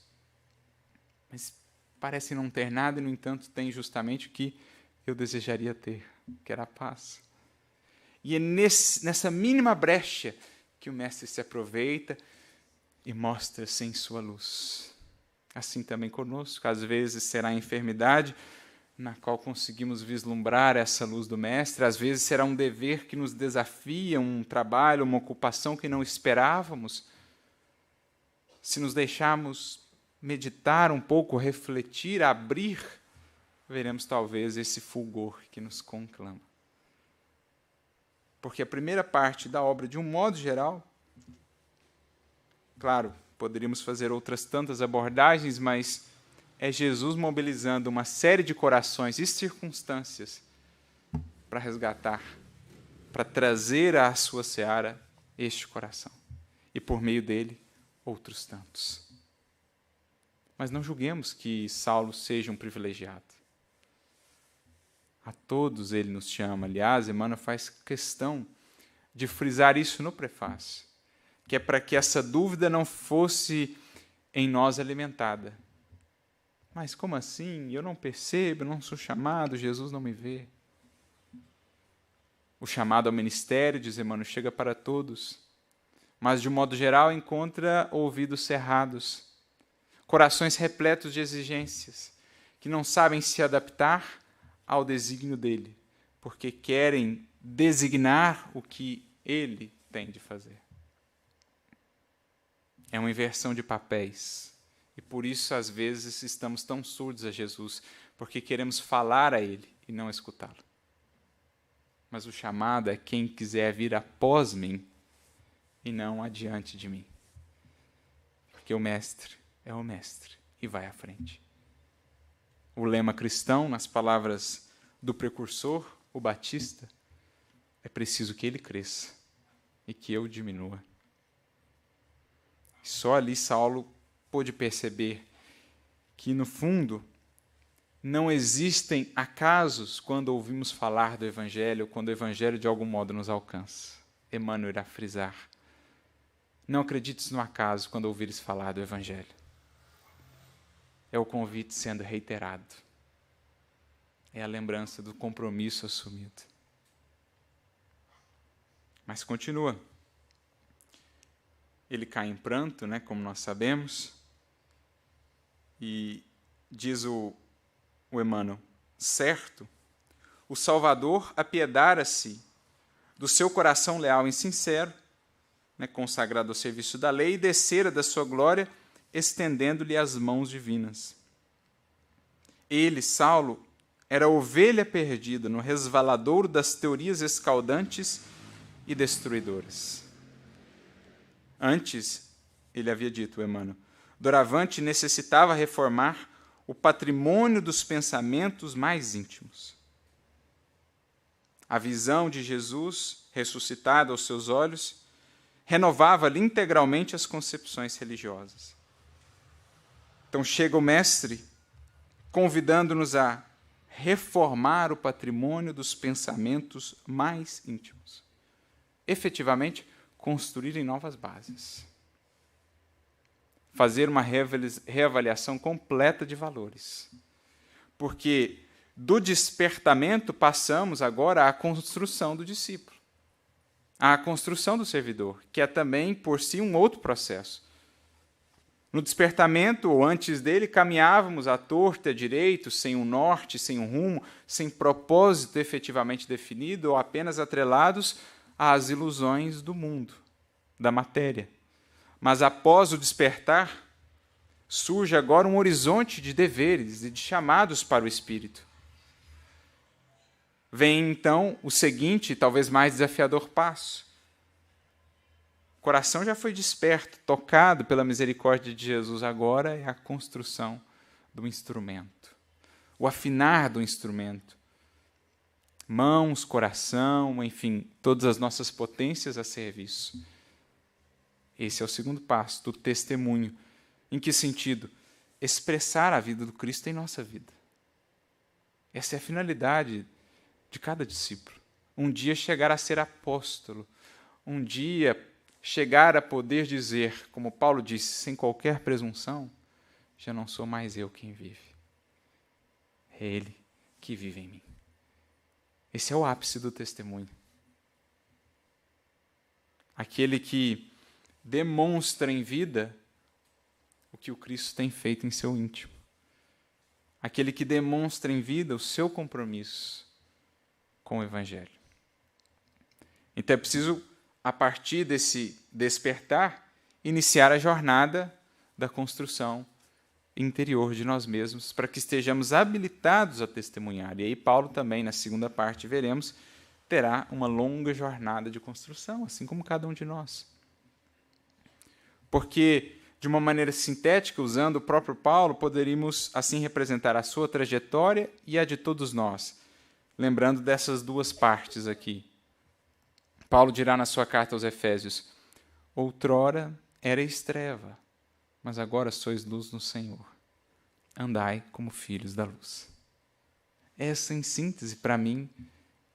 mas parece não ter nada e, no entanto, tem justamente o que eu desejaria ter, que era a paz. E é nessa mínima brecha que o Mestre se aproveita e mostra-se em sua luz. Assim também conosco, às vezes será a enfermidade na qual conseguimos vislumbrar essa luz do Mestre, às vezes será um dever que nos desafia, um trabalho, uma ocupação que não esperávamos. Se nos deixarmos meditar um pouco, refletir, abrir, veremos talvez esse fulgor que nos conclama. Porque a primeira parte da obra, de um modo geral, claro, poderíamos fazer outras tantas abordagens, mas é Jesus mobilizando uma série de corações e circunstâncias para resgatar, para trazer à sua seara este coração. E por meio dele, outros tantos. Mas não julguemos que Saulo seja um privilegiado. A todos ele nos chama. Aliás, Emmanuel faz questão de frisar isso no prefácio, que é para que essa dúvida não fosse em nós alimentada. Mas como assim? Eu não percebo, eu não sou chamado, Jesus não me vê. O chamado ao ministério, diz Emmanuel, chega para todos, mas de um modo geral encontra ouvidos cerrados, corações repletos de exigências, que não sabem se adaptar ao desígnio dele, porque querem designar o que ele tem de fazer. É uma inversão de papéis. E por isso, às vezes, estamos tão surdos a Jesus, porque queremos falar a Ele e não escutá-lo. Mas o chamado é quem quiser vir após mim e não adiante de mim. Porque o Mestre é o Mestre e vai à frente. O lema cristão, nas palavras do precursor, o Batista, é preciso que ele cresça e que eu diminua. Só ali Saulo pôde perceber que, no fundo, não existem acasos quando ouvimos falar do Evangelho, quando o Evangelho de algum modo nos alcança. Emmanuel irá frisar: não acredites no acaso quando ouvires falar do Evangelho. É o convite sendo reiterado. É a lembrança do compromisso assumido. Mas continua. Ele cai em pranto, como nós sabemos, e diz o Emmanuel: certo, o Salvador apiedara-se do seu coração leal e sincero, consagrado ao serviço da lei, e descera da sua glória, estendendo-lhe as mãos divinas. Ele, Saulo, era ovelha perdida no resvaladouro das teorias escaldantes e destruidoras. Antes, ele havia dito, Emmanuel, doravante necessitava reformar o patrimônio dos pensamentos mais íntimos. A visão de Jesus, ressuscitado aos seus olhos, renovava-lhe integralmente as concepções religiosas. Então chega o Mestre convidando-nos a reformar o patrimônio dos pensamentos mais íntimos. Efetivamente, construir em novas bases. Fazer uma reavaliação completa de valores. Porque do despertamento passamos agora à construção do discípulo, à construção do servidor, que é também, por si, um outro processo. No despertamento, ou antes dele, caminhávamos à torta e à direita, sem um norte, sem um rumo, sem propósito efetivamente definido, ou apenas atrelados às ilusões do mundo, da matéria. Mas após o despertar, surge agora um horizonte de deveres e de chamados para o espírito. Vem então o seguinte, talvez mais desafiador passo. O coração já foi desperto, tocado pela misericórdia de Jesus, agora é a construção do instrumento, o afinar do instrumento. Mãos, coração, enfim, todas as nossas potências a serviço. Esse é o segundo passo do testemunho. Em que sentido? Expressar a vida do Cristo em nossa vida. Essa é a finalidade de cada discípulo. Um dia chegar a ser apóstolo. Um dia chegar a poder dizer, como Paulo disse, sem qualquer presunção, já não sou mais eu quem vive. É Ele que vive em mim. Esse é o ápice do testemunho. Aquele que demonstra em vida o que o Cristo tem feito em seu íntimo. Aquele que demonstra em vida o seu compromisso com o Evangelho. Então é preciso, a partir desse despertar, iniciar a jornada da construção interior de nós mesmos, para que estejamos habilitados a testemunhar. E aí Paulo também, na segunda parte, veremos, terá uma longa jornada de construção, assim como cada um de nós. Porque, de uma maneira sintética, usando o próprio Paulo, poderíamos assim representar a sua trajetória e a de todos nós, lembrando dessas duas partes aqui. Paulo dirá na sua carta aos Efésios, outrora erais treva, mas agora sois luz no Senhor. Andai como filhos da luz. Essa, em síntese, para mim,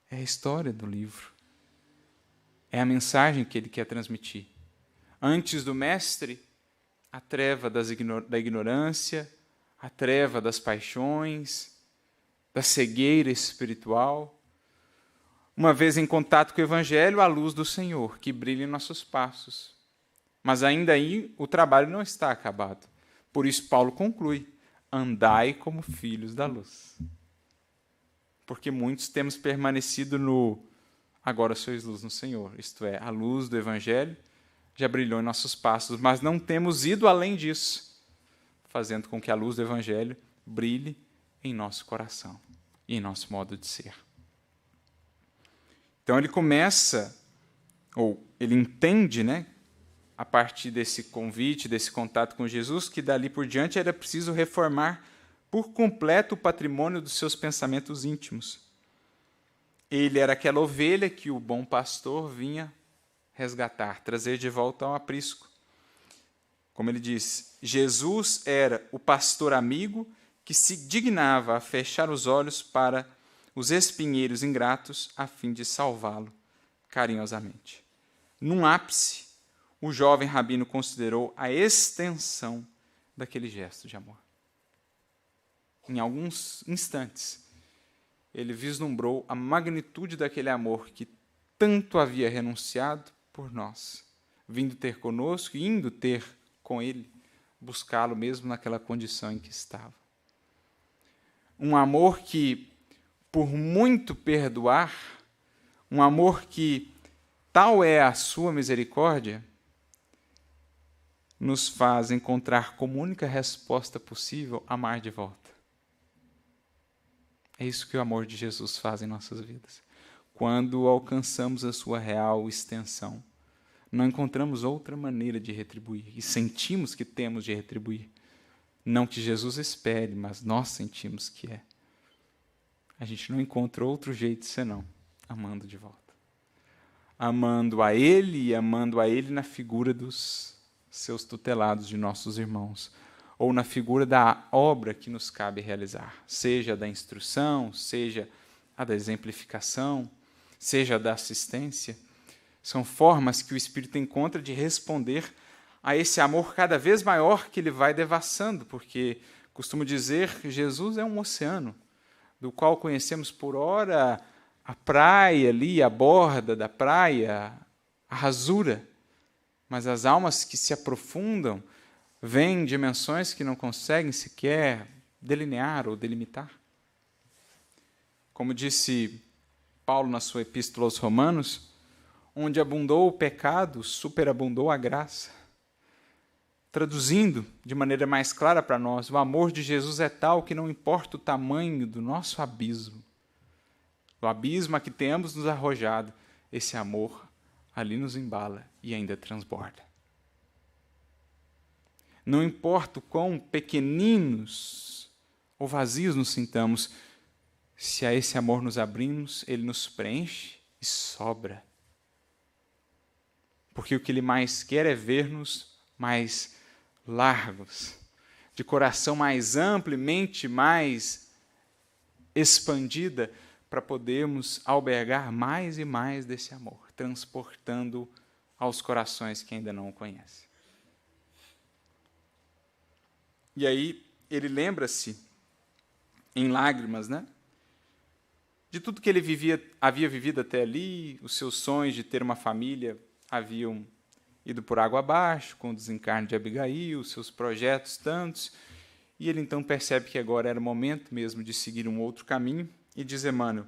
é a história do livro. É a mensagem que ele quer transmitir. Antes do Mestre, a treva da ignorância, a treva das paixões, da cegueira espiritual. Uma vez em contato com o Evangelho, a luz do Senhor, que brilha em nossos passos. Mas ainda aí o trabalho não está acabado. Por isso Paulo conclui, andai como filhos da luz. Porque muitos temos permanecido no agora sois luz no Senhor, isto é, a luz do Evangelho já brilhou em nossos passos, mas não temos ido além disso, fazendo com que a luz do Evangelho brilhe em nosso coração e em nosso modo de ser. Então ele começa, ou ele entende, a partir desse convite, desse contato com Jesus, que dali por diante era preciso reformar por completo o patrimônio dos seus pensamentos íntimos. Ele era aquela ovelha que o bom pastor vinha resgatar, trazer de volta ao aprisco. Como ele diz, Jesus era o pastor amigo que se dignava a fechar os olhos para os espinheiros ingratos a fim de salvá-lo carinhosamente. Num ápice, o jovem rabino considerou a extensão daquele gesto de amor. Em alguns instantes, ele vislumbrou a magnitude daquele amor que tanto havia renunciado por nós, vindo ter conosco e indo ter com ele, buscá-lo mesmo naquela condição em que estava. Um amor que, por muito perdoar, um amor que, tal é a sua misericórdia, nos faz encontrar como única resposta possível amar de volta. É isso que o amor de Jesus faz em nossas vidas. Quando alcançamos a sua real extensão, não encontramos outra maneira de retribuir e sentimos que temos de retribuir. Não que Jesus espere, mas nós sentimos que é. A gente não encontra outro jeito senão amando de volta. Amando a Ele e amando a Ele na figura dos seus tutelados, de nossos irmãos, ou na figura da obra que nos cabe realizar, seja da instrução, seja a da exemplificação, seja a da assistência. São formas que o Espírito encontra de responder a esse amor cada vez maior que ele vai devassando, porque costumo dizer que Jesus é um oceano, do qual conhecemos por ora a praia ali, a borda da praia, a rasura, mas as almas que se aprofundam vêm em dimensões que não conseguem sequer delinear ou delimitar. Como disse Paulo na sua epístola aos Romanos, onde abundou o pecado, superabundou a graça. Traduzindo de maneira mais clara para nós, o amor de Jesus é tal que não importa o tamanho do nosso abismo, o abismo a que tenhamos nos arrojado, esse amor ali nos embala e ainda transborda. Não importa o quão pequeninos ou vazios nos sintamos, se a esse amor nos abrimos, ele nos preenche e sobra. Porque o que ele mais quer é ver-nos mais largos, de coração mais amplo e mente mais expandida, para podermos albergar mais e mais desse amor, transportando aos corações que ainda não o conhecem. E aí ele lembra-se, em lágrimas, de tudo que ele havia vivido até ali, os seus sonhos de ter uma família haviam ido por água abaixo, com o desencarne de Abigail, seus projetos tantos, e ele então percebe que agora era o momento mesmo de seguir um outro caminho, e diz Emmanuel: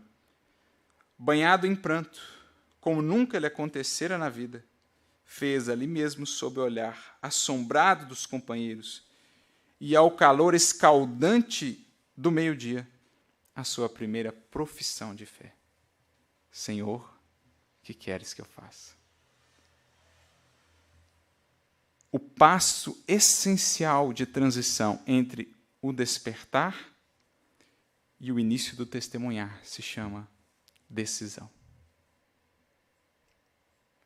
banhado em pranto, como nunca lhe acontecera na vida, fez ali mesmo, sob o olhar assombrado dos companheiros, e ao calor escaldante do meio-dia, a sua primeira profissão de fé: Senhor, que queres que eu faça? O passo essencial de transição entre o despertar e o início do testemunhar se chama decisão.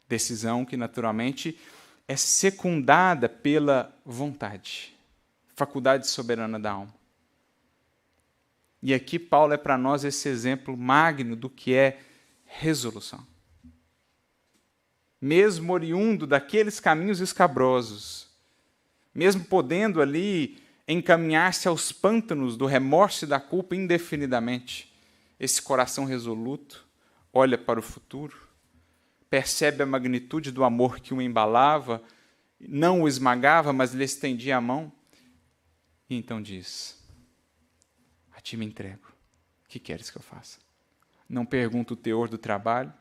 Decisão que, naturalmente, é secundada pela vontade, faculdade soberana da alma. E aqui Paulo é para nós esse exemplo magno do que é resolução. Mesmo oriundo daqueles caminhos escabrosos, mesmo podendo ali encaminhar-se aos pântanos do remorso e da culpa indefinidamente, esse coração resoluto olha para o futuro, percebe a magnitude do amor que o embalava, não o esmagava, mas lhe estendia a mão, e então diz: a ti me entrego, o que queres que eu faça? Não pergunta o teor do trabalho,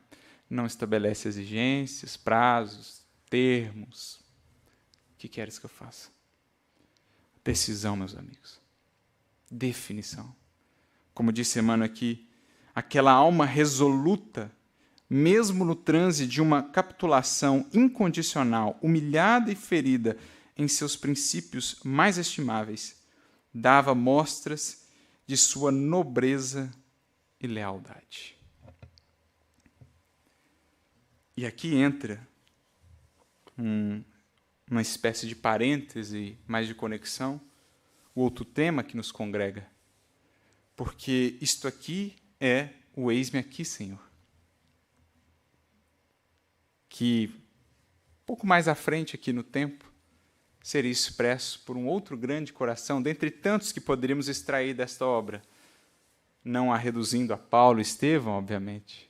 não estabelece exigências, prazos, termos. O que queres que eu faça? Decisão, meus amigos. Definição. Como disse Emmanuel aqui, aquela alma resoluta, mesmo no transe de uma capitulação incondicional, humilhada e ferida em seus princípios mais estimáveis, dava mostras de sua nobreza e lealdade. E aqui entra uma espécie de parêntese, mais de conexão, o outro tema que nos congrega. Porque isto aqui é o eis-me aqui, Senhor. Que, pouco mais à frente aqui no tempo, seria expresso por um outro grande coração, dentre tantos que poderíamos extrair desta obra, não a reduzindo a Paulo e Estevão, obviamente.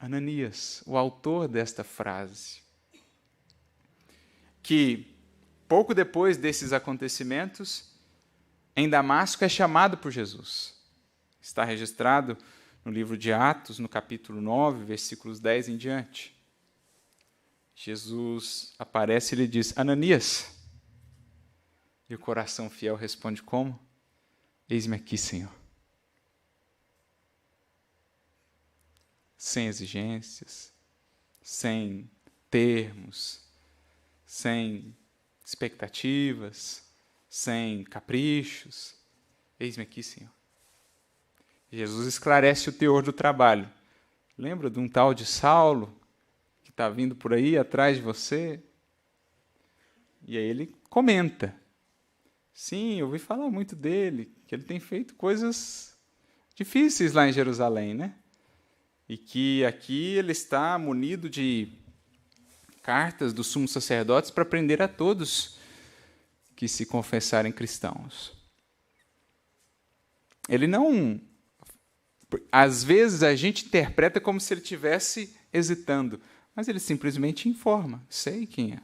Ananias, o autor desta frase, que, pouco depois desses acontecimentos, em Damasco é chamado por Jesus. Está registrado no livro de Atos, no capítulo 9, versículos 10 em diante. Jesus aparece e lhe diz: Ananias. E o coração fiel responde como? Eis-me aqui, Senhor. Sem exigências, sem termos, sem expectativas, sem caprichos. Eis-me aqui, Senhor. Jesus esclarece o teor do trabalho. Lembra de um tal de Saulo, que está vindo por aí atrás de você? E aí ele comenta. Sim, eu ouvi falar muito dele, que ele tem feito coisas difíceis lá em Jerusalém, né? E que aqui ele está munido de cartas dos sumos sacerdotes para prender a todos que se confessarem cristãos. Ele não... Às vezes a gente interpreta como se ele estivesse hesitando, mas ele simplesmente informa. Sei quem é.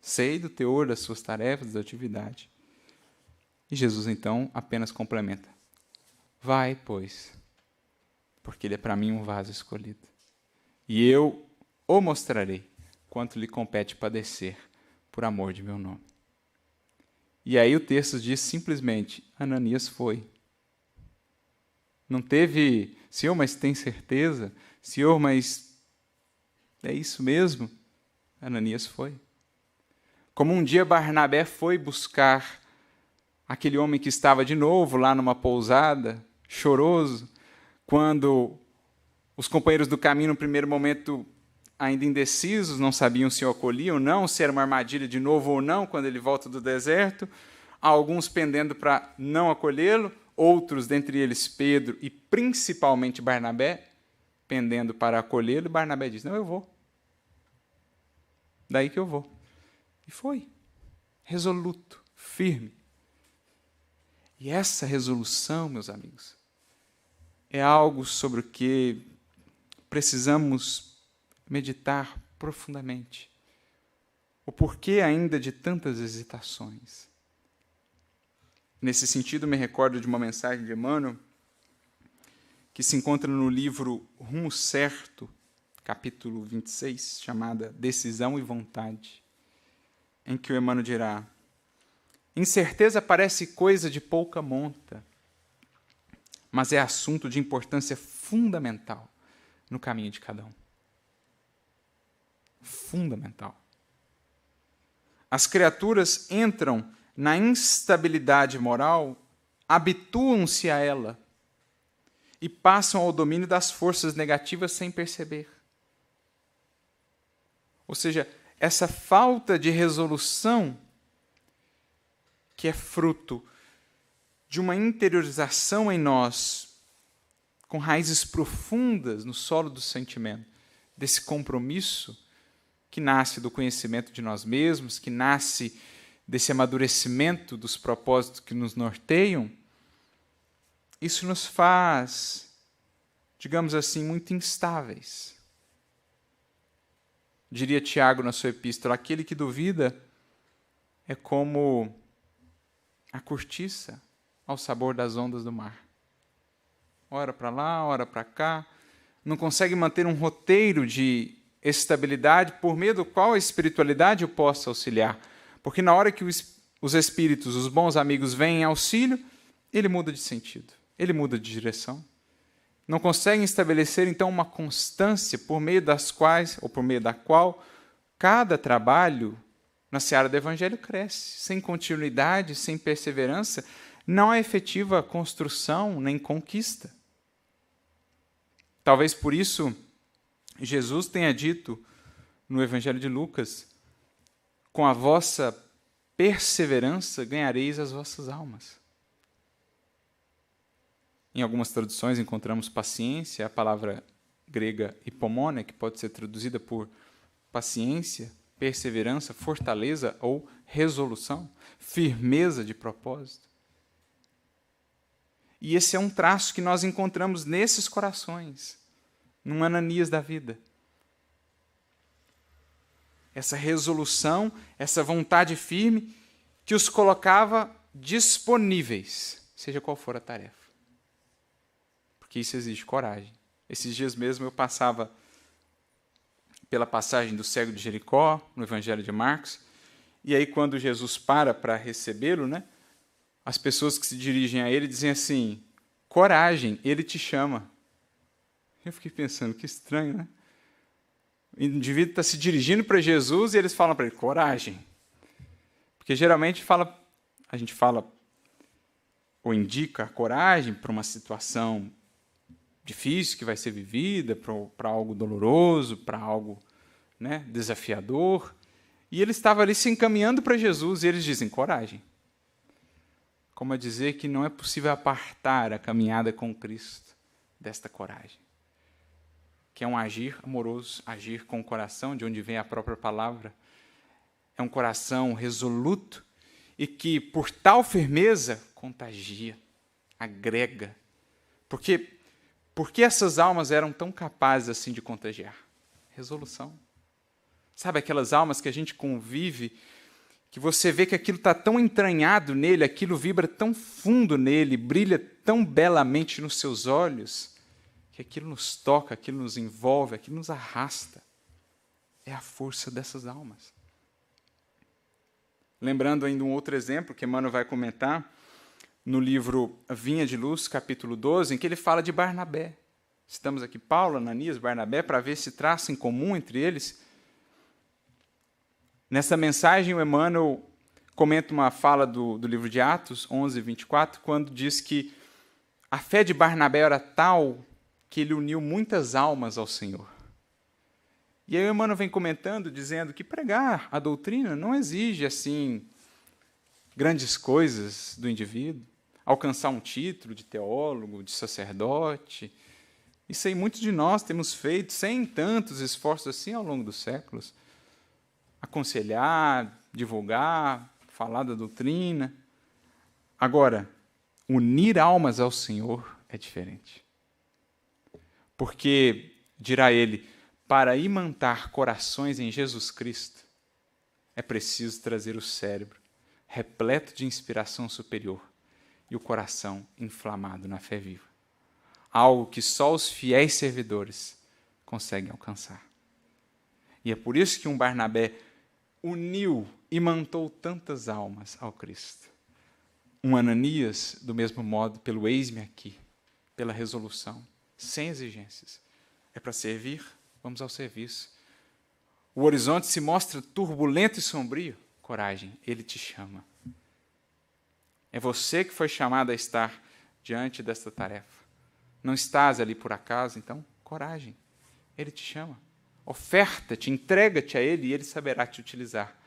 Sei do teor das suas tarefas, da atividade. E Jesus, então, apenas complementa. Vai, pois, porque ele é para mim um vaso escolhido. E eu o mostrarei quanto lhe compete padecer por amor de meu nome. E aí o texto diz simplesmente, Ananias foi. Não teve, Senhor, mas tem certeza? Senhor, mas é isso mesmo? Ananias foi. Como um dia Barnabé foi buscar aquele homem que estava de novo lá numa pousada, choroso, quando os companheiros do caminho, no primeiro momento, ainda indecisos, não sabiam se o acolhiam ou não, se era uma armadilha de novo ou não, quando ele volta do deserto, alguns pendendo para não acolhê-lo, outros, dentre eles Pedro e principalmente Barnabé, pendendo para acolhê-lo, e Barnabé diz, não, eu vou. Daí que eu vou. E foi. Resoluto, firme. E essa resolução, meus amigos, é algo sobre o que precisamos meditar profundamente. O porquê ainda de tantas hesitações. Nesse sentido, me recordo de uma mensagem de Emmanuel, que se encontra no livro Rumo Certo, capítulo 26, chamada Decisão e Vontade, em que o Emmanuel dirá, incerteza parece coisa de pouca monta, mas é assunto de importância fundamental no caminho de cada um. Fundamental. As criaturas entram na instabilidade moral, habituam-se a ela e passam ao domínio das forças negativas sem perceber. Ou seja, essa falta de resolução, que é fruto de uma interiorização em nós, com raízes profundas no solo do sentimento, desse compromisso que nasce do conhecimento de nós mesmos, que nasce desse amadurecimento dos propósitos que nos norteiam, isso nos faz, digamos assim, muito instáveis. Diria Tiago na sua epístola, aquele que duvida é como a cortiça ao sabor das ondas do mar. Ora para lá, ora para cá, não consegue manter um roteiro de estabilidade por meio do qual a espiritualidade o possa auxiliar. Porque na hora que os espíritos, os bons amigos, vêm em auxílio, ele muda de sentido, ele muda de direção. Não conseguem estabelecer, então, uma constância por meio das quais, ou por meio da qual, cada trabalho na seara do Evangelho cresce. Sem continuidade, sem perseverança, não há efetiva construção nem conquista. Talvez por isso Jesus tenha dito no Evangelho de Lucas, com a vossa perseverança ganhareis as vossas almas. Em algumas traduções encontramos paciência, a palavra grega hipomone, que pode ser traduzida por paciência, perseverança, fortaleza ou resolução, firmeza de propósito. E esse é um traço que nós encontramos nesses corações, num Ananias da vida. Essa resolução, essa vontade firme que os colocava disponíveis, seja qual for a tarefa. Porque isso exige coragem. Esses dias mesmo eu passava pela passagem do cego de Jericó, no Evangelho de Marcos, e aí quando Jesus para recebê-lo, né, as pessoas que se dirigem a ele dizem assim, coragem, ele te chama. Eu fiquei pensando, que estranho, né? O indivíduo está se dirigindo para Jesus e eles falam para ele, coragem. Porque geralmente a gente fala ou indica a coragem para uma situação difícil que vai ser vivida, para algo doloroso, para algo, né, desafiador. E ele estava ali se encaminhando para Jesus e eles dizem, coragem. Como a dizer que não é possível apartar a caminhada com Cristo desta coragem. Que é um agir amoroso, agir com o coração, de onde vem a própria palavra. É um coração resoluto e que, por tal firmeza, contagia, agrega. Por que essas almas eram tão capazes assim de contagiar? Resolução. Sabe aquelas almas que a gente convive, que você vê que aquilo está tão entranhado nele, aquilo vibra tão fundo nele, brilha tão belamente nos seus olhos, que aquilo nos toca, aquilo nos envolve, aquilo nos arrasta. É a força dessas almas. Lembrando ainda um outro exemplo que Emmanuel vai comentar, no livro Vinha de Luz, capítulo 12, em que ele fala de Barnabé. Estamos aqui, Paulo, Ananias, Barnabé, para ver esse traço em comum entre eles. Nessa mensagem, o Emmanuel comenta uma fala do livro de Atos, 11, 24, quando diz que a fé de Barnabé era tal que ele uniu muitas almas ao Senhor. E aí o Emmanuel vem comentando, dizendo que pregar a doutrina não exige, assim, grandes coisas do indivíduo, alcançar um título de teólogo, de sacerdote. Isso aí muitos de nós temos feito sem tantos esforços assim ao longo dos séculos. Aconselhar, divulgar, falar da doutrina. Agora, unir almas ao Senhor é diferente. Porque, dirá ele, para imantar corações em Jesus Cristo, é preciso trazer o cérebro repleto de inspiração superior e o coração inflamado na fé viva. Algo que só os fiéis servidores conseguem alcançar. E é por isso que um Barnabé uniu e imantou tantas almas ao Cristo. Um Ananias, do mesmo modo, pelo eis-me aqui, pela resolução, sem exigências. É para servir? Vamos ao serviço. O horizonte se mostra turbulento e sombrio? Coragem, ele te chama. É você que foi chamado a estar diante desta tarefa. Não estás ali por acaso, então, coragem. Ele te chama. Oferta-te, entrega-te a ele e ele saberá te utilizar.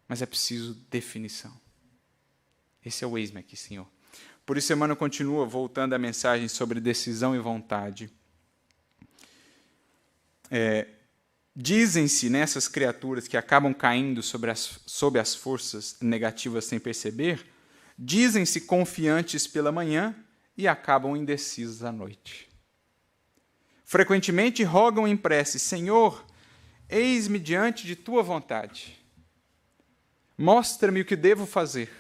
Mas é preciso definição. Esse é o eis-me aqui, Senhor. Por isso, Emmanuel continua voltando à mensagem sobre decisão e vontade. Dizem-se nessas criaturas que acabam caindo sob as forças negativas sem perceber, dizem-se confiantes pela manhã e acabam indecisos à noite. Frequentemente rogam em prece, Senhor, eis-me diante de tua vontade. Mostra-me o que devo fazer.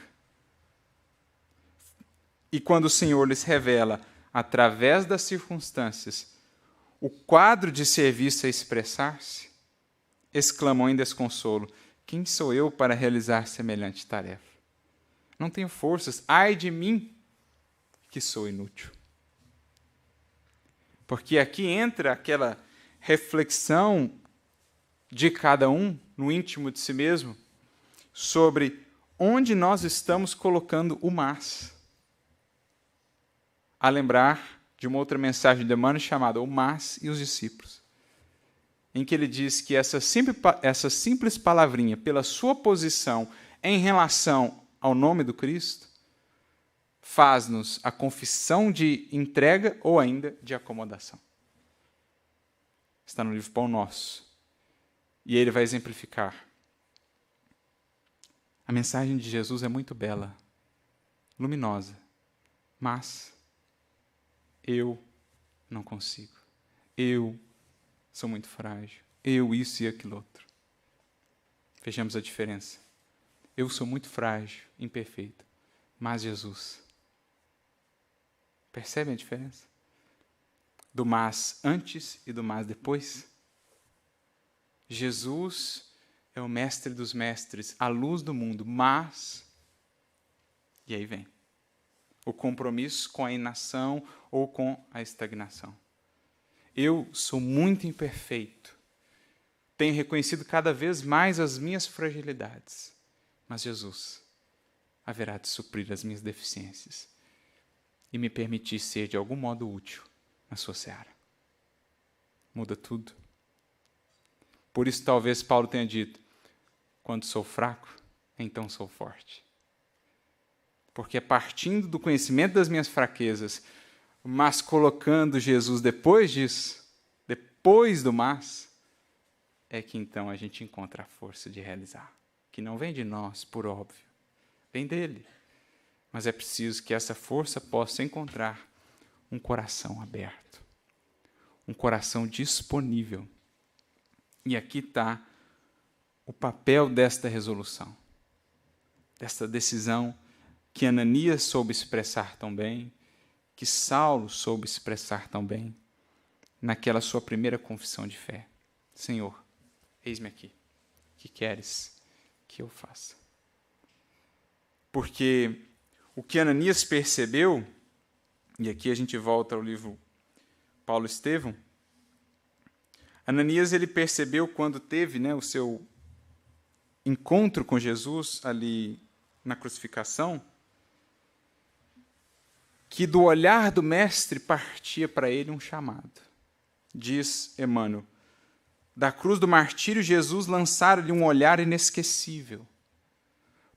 E quando o Senhor lhes revela, através das circunstâncias, o quadro de serviço a expressar-se, exclamam em desconsolo, quem sou eu para realizar semelhante tarefa? Não tenho forças, ai de mim, que sou inútil. Porque aqui entra aquela reflexão de cada um, no íntimo de si mesmo, sobre onde nós estamos colocando o mas. A lembrar de uma outra mensagem de Emmanuel chamada O Mas e os Discípulos, em que ele diz que essa simples palavrinha, pela sua posição em relação ao nome do Cristo, faz-nos a confissão de entrega ou ainda de acomodação. Está no livro Pão Nosso. E ele vai exemplificar. A mensagem de Jesus é muito bela, luminosa, mas eu não consigo. Eu sou muito frágil. Eu isso e aquilo outro. Vejamos a diferença. Eu sou muito frágil, imperfeito, mas Jesus. Percebem a diferença? Do mas antes e do mas depois? Jesus é o mestre dos mestres, a luz do mundo, mas... E aí vem o compromisso com a inação ou com a estagnação. Eu sou muito imperfeito, tenho reconhecido cada vez mais as minhas fragilidades. Mas Jesus haverá de suprir as minhas deficiências e me permitir ser de algum modo útil na sua seara. Muda tudo. Por isso, talvez Paulo tenha dito: quando sou fraco, então sou forte. Porque é partindo do conhecimento das minhas fraquezas, mas colocando Jesus depois disso, depois do mas, é que então a gente encontra a força de realizar. Que não vem de nós, por óbvio, vem dele. Mas é preciso que essa força possa encontrar um coração aberto, um coração disponível. E aqui está o papel desta resolução, desta decisão que Ananias soube expressar tão bem, que Saulo soube expressar tão bem, naquela sua primeira confissão de fé. Senhor, eis-me aqui. O que queres que eu faça? Porque o que Ananias percebeu, e aqui a gente volta ao livro Paulo Estevão, Ananias ele percebeu quando teve o seu encontro com Jesus ali na crucificação, que do olhar do mestre partia para ele um chamado. Diz Emmanuel: da cruz do martírio, Jesus lançara-lhe um olhar inesquecível.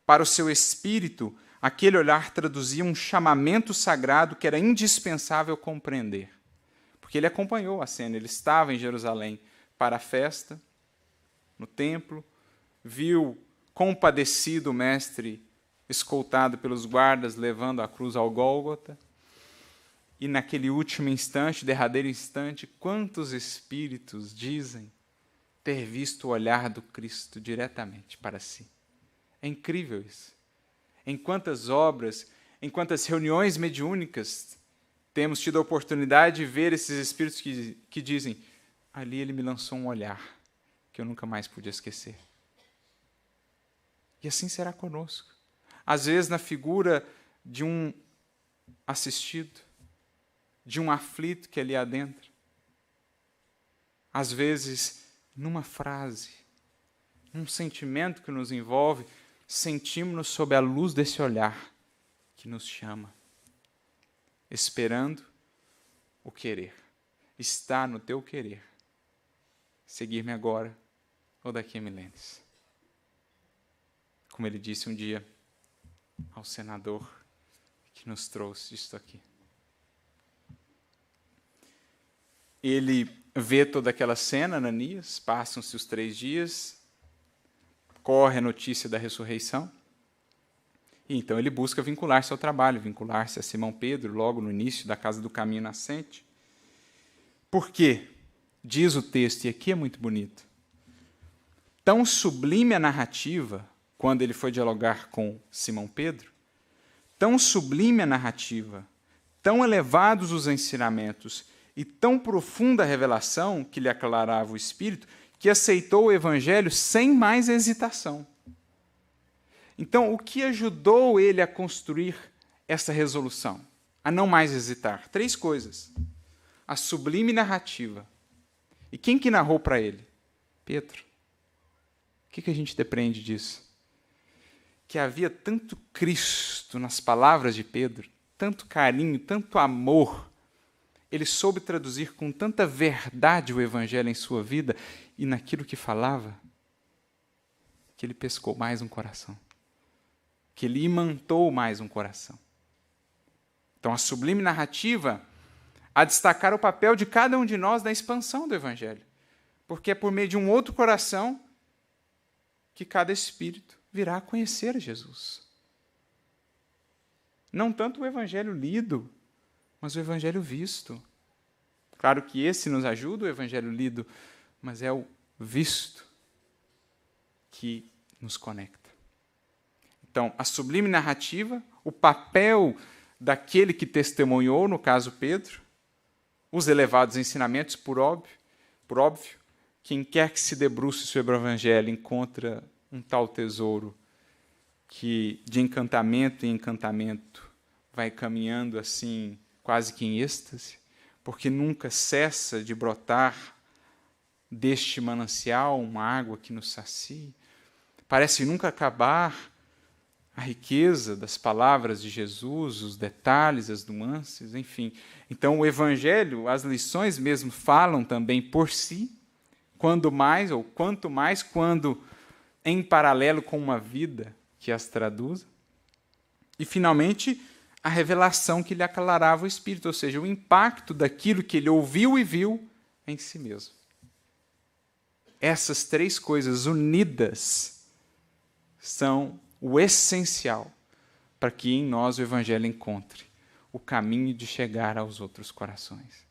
Para o seu espírito, aquele olhar traduzia um chamamento sagrado que era indispensável compreender. Porque ele acompanhou a cena, ele estava em Jerusalém para a festa, no templo, viu compadecido o mestre escoltado pelos guardas levando a cruz ao Gólgota, e naquele último instante, derradeiro instante, quantos espíritos dizem ter visto o olhar do Cristo diretamente para si? É incrível isso. Em quantas obras, em quantas reuniões mediúnicas temos tido a oportunidade de ver esses espíritos que dizem: ali ele me lançou um olhar que eu nunca mais pude esquecer. E assim será conosco. Às vezes na figura de um assistido, de um aflito que ali adentra. Às vezes numa frase, num sentimento que nos envolve, sentimos-nos sob a luz desse olhar que nos chama, esperando o querer. Está no teu querer seguir-me agora ou daqui a milênios. Como ele disse um dia ao senador que nos trouxe isto aqui. Ele vê toda aquela cena, Ananias, passam-se os 3 dias, corre a notícia da ressurreição, e então ele busca vincular-se ao trabalho, vincular-se a Simão Pedro, logo no início da Casa do Caminho Nascente. Por quê? Diz o texto, e aqui é muito bonito, tão sublime a narrativa, quando ele foi dialogar com Simão Pedro, tão sublime a narrativa, tão elevados os ensinamentos e tão profunda a revelação que lhe aclarava o Espírito, que aceitou o Evangelho sem mais hesitação. Então, o que ajudou ele a construir essa resolução? A não mais hesitar? 3 coisas. A sublime narrativa. E quem que narrou para ele? Pedro. O que a gente depreende disso? Que havia tanto Cristo nas palavras de Pedro, tanto carinho, tanto amor. Ele soube traduzir com tanta verdade o Evangelho em sua vida e naquilo que falava, que ele pescou mais um coração, que ele imantou mais um coração. Então, a sublime narrativa a destacar o papel de cada um de nós na expansão do Evangelho, porque é por meio de um outro coração que cada espírito virá a conhecer Jesus. Não tanto o Evangelho lido, mas o Evangelho visto. Claro que esse nos ajuda, o Evangelho lido, mas é o visto que nos conecta. Então, a sublime narrativa, o papel daquele que testemunhou, no caso Pedro, os elevados ensinamentos, por óbvio, quem quer que se debruce sobre o Evangelho encontra um tal tesouro que, de encantamento em encantamento, vai caminhando assim, quase que em êxtase, porque nunca cessa de brotar deste manancial, uma água que nos sacia. Parece nunca acabar a riqueza das palavras de Jesus, os detalhes, as nuances, enfim. Então, o Evangelho, as lições mesmo falam também por si, quanto mais, quando em paralelo com uma vida que as traduza. E, finalmente, a revelação que lhe aclarava o Espírito, ou seja, o impacto daquilo que ele ouviu e viu em si mesmo. Essas três coisas unidas são o essencial para que em nós o Evangelho encontre o caminho de chegar aos outros corações.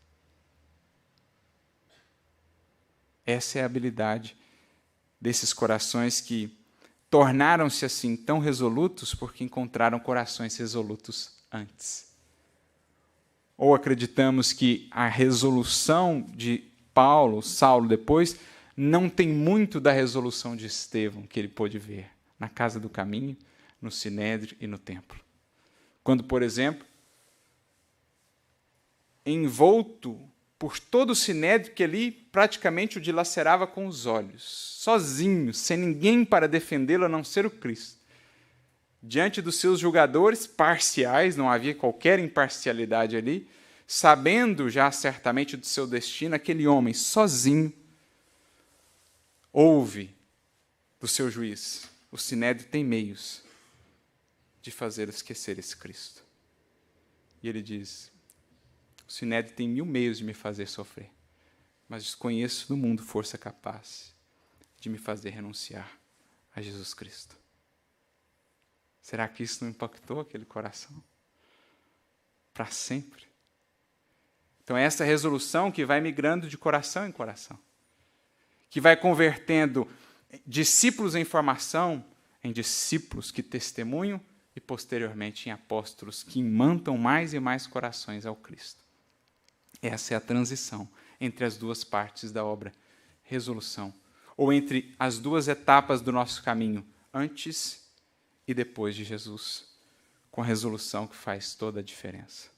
Essa é a habilidade desses corações que tornaram-se assim tão resolutos porque encontraram corações resolutos antes. Ou acreditamos que a resolução de Saulo depois, não tem muito da resolução de Estevão que ele pôde ver na Casa do Caminho, no Sinédrio e no Templo. Quando, por exemplo, envolto por todo o Sinédrio, que ali praticamente o dilacerava com os olhos, sozinho, sem ninguém para defendê-lo a não ser o Cristo. Diante dos seus julgadores parciais, não havia qualquer imparcialidade ali, sabendo já certamente do seu destino, aquele homem sozinho ouve do seu juiz: o Sinédrio tem meios de fazer esquecer esse Cristo. E ele diz: o Sinédrio tem 1000 meios de me fazer sofrer, mas desconheço no mundo força capaz de me fazer renunciar a Jesus Cristo. Será que isso não impactou aquele coração? Para sempre. Então é essa resolução que vai migrando de coração em coração, que vai convertendo discípulos em formação, em discípulos que testemunham e, posteriormente, em apóstolos que imantam mais e mais corações ao Cristo. Essa é a transição entre as duas partes da obra, resolução, ou entre as duas etapas do nosso caminho, antes e depois de Jesus, com a resolução que faz toda a diferença.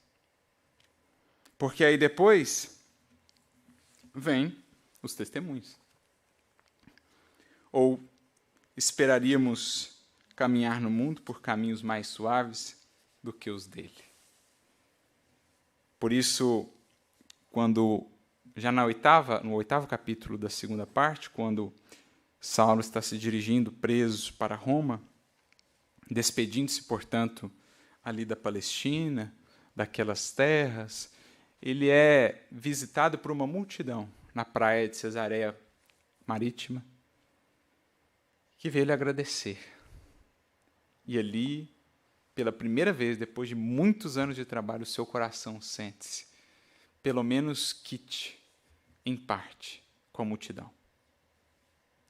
Porque aí depois vem os testemunhos. Ou esperaríamos caminhar no mundo por caminhos mais suaves do que os dele. Por isso, quando já no oitavo capítulo da segunda parte, quando Saulo está se dirigindo preso para Roma, despedindo-se, portanto, ali da Palestina, daquelas terras, ele é visitado por uma multidão na praia de Cesareia Marítima, que veio lhe agradecer. E ali, pela primeira vez, depois de muitos anos de trabalho, o seu coração sente-se, pelo menos quite, em parte, com a multidão.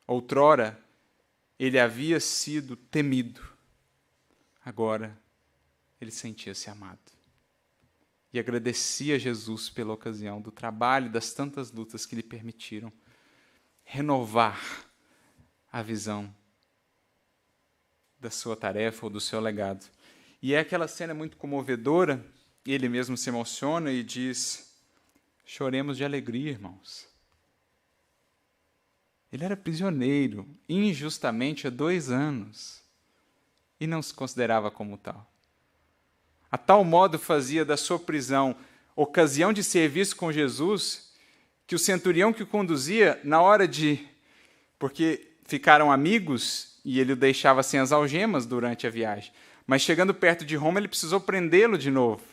Outrora, ele havia sido temido. Agora, ele sentia-se amado. E agradecia a Jesus pela ocasião do trabalho e das tantas lutas que lhe permitiram renovar a visão da sua tarefa ou do seu legado. E é aquela cena muito comovedora, ele mesmo se emociona e diz: choremos de alegria, irmãos. Ele era prisioneiro, injustamente, há 2 anos, e não se considerava como tal. A tal modo fazia da sua prisão ocasião de serviço com Jesus, que o centurião que o conduzia, na hora de... porque ficaram amigos e ele o deixava sem as algemas durante a viagem. Mas chegando perto de Roma, ele precisou prendê-lo de novo.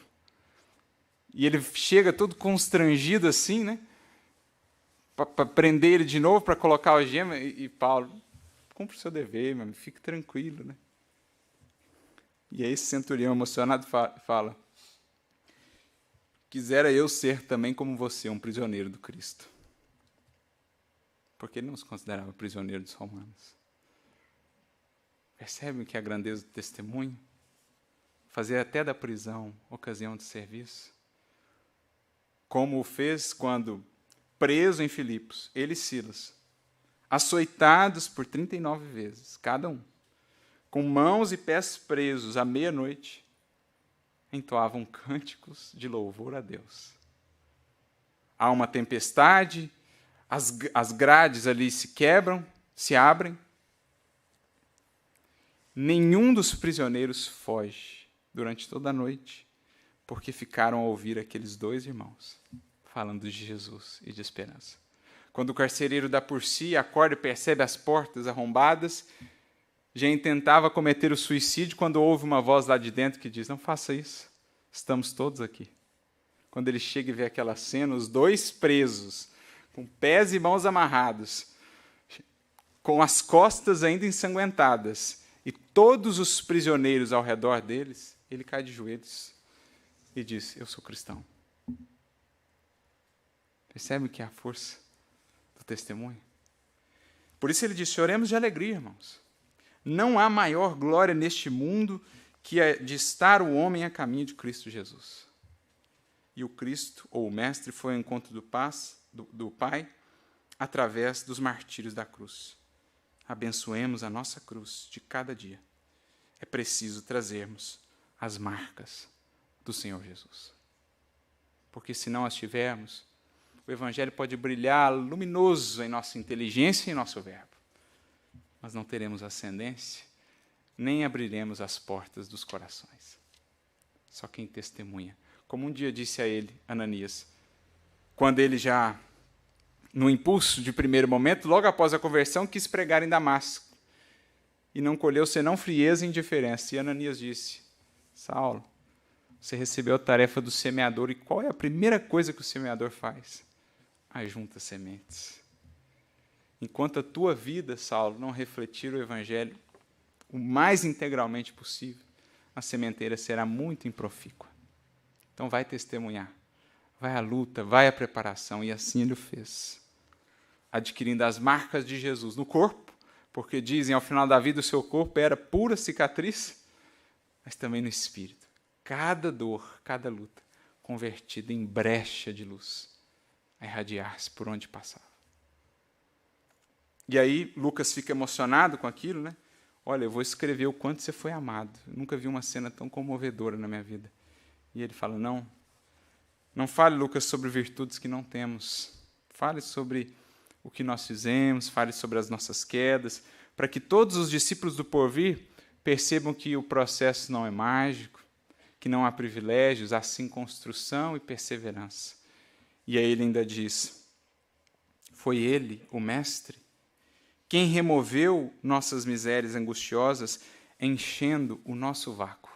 E ele chega todo constrangido assim, né? Para prender ele de novo, para colocar a algema. E Paulo: cumpre o seu dever, meu amigo, fique tranquilo, né? E aí esse centurião emocionado fala: quisera eu ser também como você, um prisioneiro do Cristo. Porque ele não se considerava prisioneiro dos romanos. Percebem que a grandeza do testemunho? Fazer até da prisão ocasião de serviço. Como o fez quando, preso em Filipos, ele e Silas, açoitados por 39 vezes, cada um, com mãos e pés presos à meia-noite, entoavam cânticos de louvor a Deus. Há uma tempestade, as grades ali se quebram, se abrem. Nenhum dos prisioneiros foge durante toda a noite, porque ficaram a ouvir aqueles dois irmãos falando de Jesus e de esperança. Quando o carcereiro dá por si, acorda e percebe as portas arrombadas, já intentava cometer o suicídio quando ouve uma voz lá de dentro que diz: não faça isso, estamos todos aqui. Quando ele chega e vê aquela cena, os dois presos, com pés e mãos amarrados, com as costas ainda ensanguentadas, e todos os prisioneiros ao redor deles, ele cai de joelhos e diz: eu sou cristão. Percebe que é a força do testemunho? Por isso ele disse: oremos de alegria, irmãos. Não há maior glória neste mundo que a de estar o homem a caminho de Cristo Jesus. E o Cristo, ou o Mestre, foi ao encontro do Pai através dos martírios da cruz. Abençoemos a nossa cruz de cada dia. É preciso trazermos as marcas do Senhor Jesus. Porque se não as tivermos, o Evangelho pode brilhar luminoso em nossa inteligência e em nosso verbo, mas não teremos ascendência, nem abriremos as portas dos corações. Só quem testemunha. Como um dia disse a ele, Ananias, quando ele já, no impulso de primeiro momento, logo após a conversão, quis pregar em Damasco, e não colheu senão frieza e indiferença. E Ananias disse: Saulo, você recebeu a tarefa do semeador, e qual é a primeira coisa que o semeador faz? Ajunta sementes. Enquanto a tua vida, Saulo, não refletir o Evangelho o mais integralmente possível, a sementeira será muito improfícua. Então vai testemunhar, vai à luta, vai à preparação, e assim ele o fez. Adquirindo as marcas de Jesus no corpo, porque dizem, ao final da vida, o seu corpo era pura cicatriz, mas também no espírito. Cada dor, cada luta, convertida em brecha de luz, a irradiar-se por onde passava. E aí Lucas fica emocionado com aquilo, né? Olha, eu vou escrever o quanto você foi amado. Eu nunca vi uma cena tão comovedora na minha vida. E ele fala: não fale, Lucas, sobre virtudes que não temos. Fale sobre o que nós fizemos, fale sobre as nossas quedas, para que todos os discípulos do porvir percebam que o processo não é mágico, que não há privilégios, há sim construção e perseverança. E aí ele ainda diz: foi ele, o Mestre, quem removeu nossas misérias angustiosas, enchendo o nosso vácuo.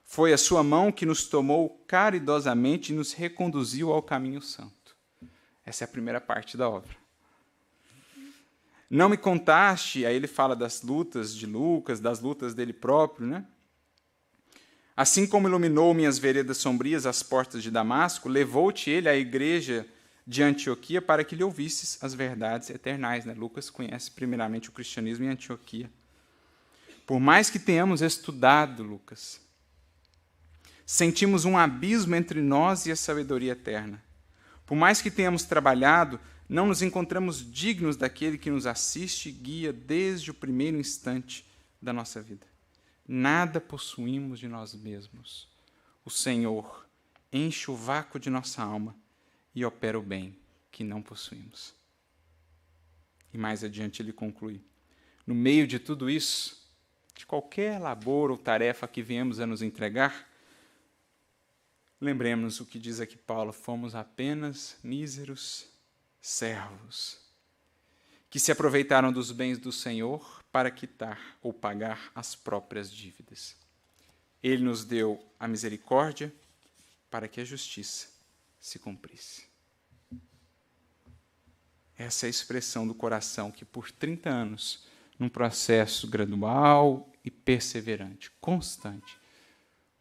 Foi a sua mão que nos tomou caridosamente e nos reconduziu ao caminho santo. Essa é a primeira parte da obra. Não me contaste, aí ele fala das lutas de Lucas, das lutas dele próprio, né? Assim como iluminou minhas veredas sombrias as portas de Damasco, levou-te ele à igreja de Antioquia para que lhe ouvisses as verdades eternais. Né? Lucas conhece primeiramente o cristianismo em Antioquia. Por mais que tenhamos estudado, Lucas, sentimos um abismo entre nós e a sabedoria eterna. Por mais que tenhamos trabalhado, não nos encontramos dignos daquele que nos assiste e guia desde o primeiro instante da nossa vida. Nada possuímos de nós mesmos. O Senhor enche o vácuo de nossa alma e opera o bem que não possuímos. E mais adiante ele conclui: no meio de tudo isso, de qualquer labor ou tarefa que venhamos a nos entregar, lembremos o que diz aqui Paulo: fomos apenas míseros servos, que se aproveitaram dos bens do Senhor para quitar ou pagar as próprias dívidas. Ele nos deu a misericórdia para que a justiça se cumprisse. Essa é a expressão do coração que, por 30 anos, num processo gradual e perseverante, constante,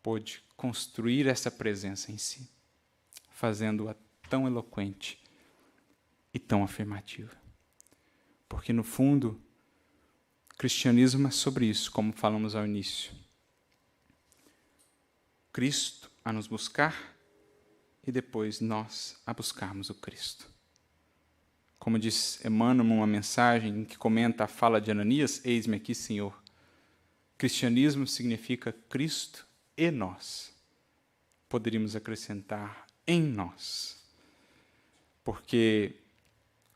pôde construir essa presença em si, fazendo-a tão eloquente e tão afirmativa. Porque, no fundo, o cristianismo é sobre isso, como falamos ao início. Cristo a nos buscar e depois nós a buscarmos o Cristo. Como diz Emmanuel numa mensagem em que comenta a fala de Ananias: eis-me aqui, Senhor. Cristianismo significa Cristo e nós. Poderíamos acrescentar em nós. Porque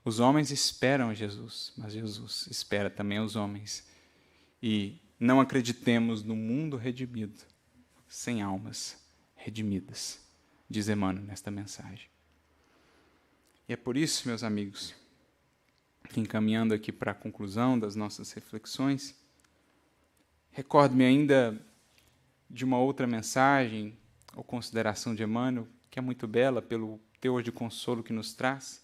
os homens esperam Jesus, mas Jesus espera também os homens. E não acreditemos no mundo redimido, sem almas redimidas, diz Emmanuel nesta mensagem. E é por isso, meus amigos, que encaminhando aqui para a conclusão das nossas reflexões, recordo-me ainda de uma outra mensagem ou consideração de Emmanuel, que é muito bela pelo teor de consolo que nos traz,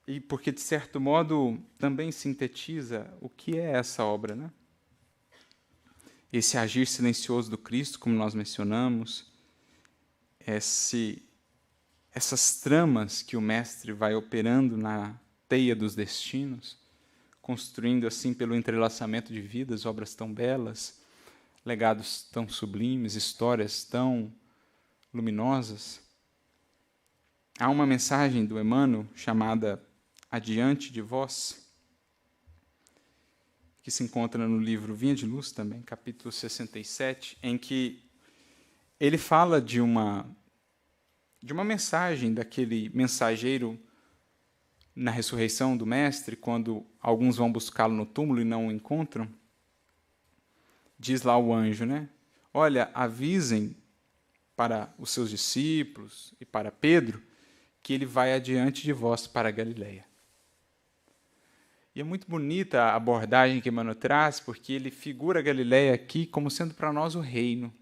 e porque, de certo modo, também sintetiza o que é essa obra, né? Esse agir silencioso do Cristo, como nós mencionamos, essas tramas que o Mestre vai operando na teia dos destinos, construindo assim pelo entrelaçamento de vidas, obras tão belas, legados tão sublimes, histórias tão luminosas. Há uma mensagem do Emmanuel chamada Adiante de Vós, que se encontra no livro Vinha de Luz também, capítulo 67, em que ele fala de uma mensagem daquele mensageiro na ressurreição do Mestre, quando alguns vão buscá-lo no túmulo e não o encontram. Diz lá o anjo, né? Olha, avisem para os seus discípulos e para Pedro que ele vai adiante de vós para a Galileia. E é muito bonita a abordagem que Emmanuel traz, porque ele figura a Galileia aqui como sendo para nós o reino.